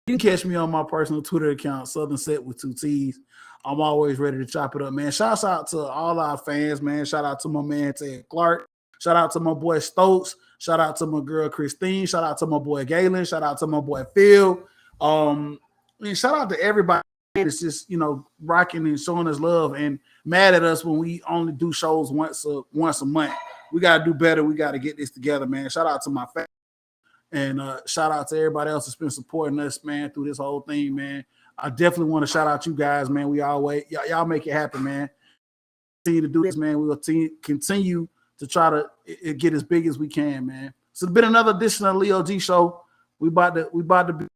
can catch me on my personal Twitter account, Southern Set with 2 T's. I'm always ready to chop it up, man. Shouts out to all our fans, man. Shout out to my man Ted Clark. Shout out to my boy Stokes. Shout out to my girl Christine. Shout out to my boy Galen. Shout out to my boy Phil. Shout out to everybody that's just, rocking and showing us love and mad at us when we only do shows once a month. We got to do better. We got to get this together, man. Shout out to my family. And shout out to everybody else that's been supporting us, man, through this whole thing, man. I definitely want to shout out you guys, man. We always, y'all make it happen, man. Continue to do this, man. We will continue to try to get as big as we can, man. So it's been another edition of Leo G Show. We about to be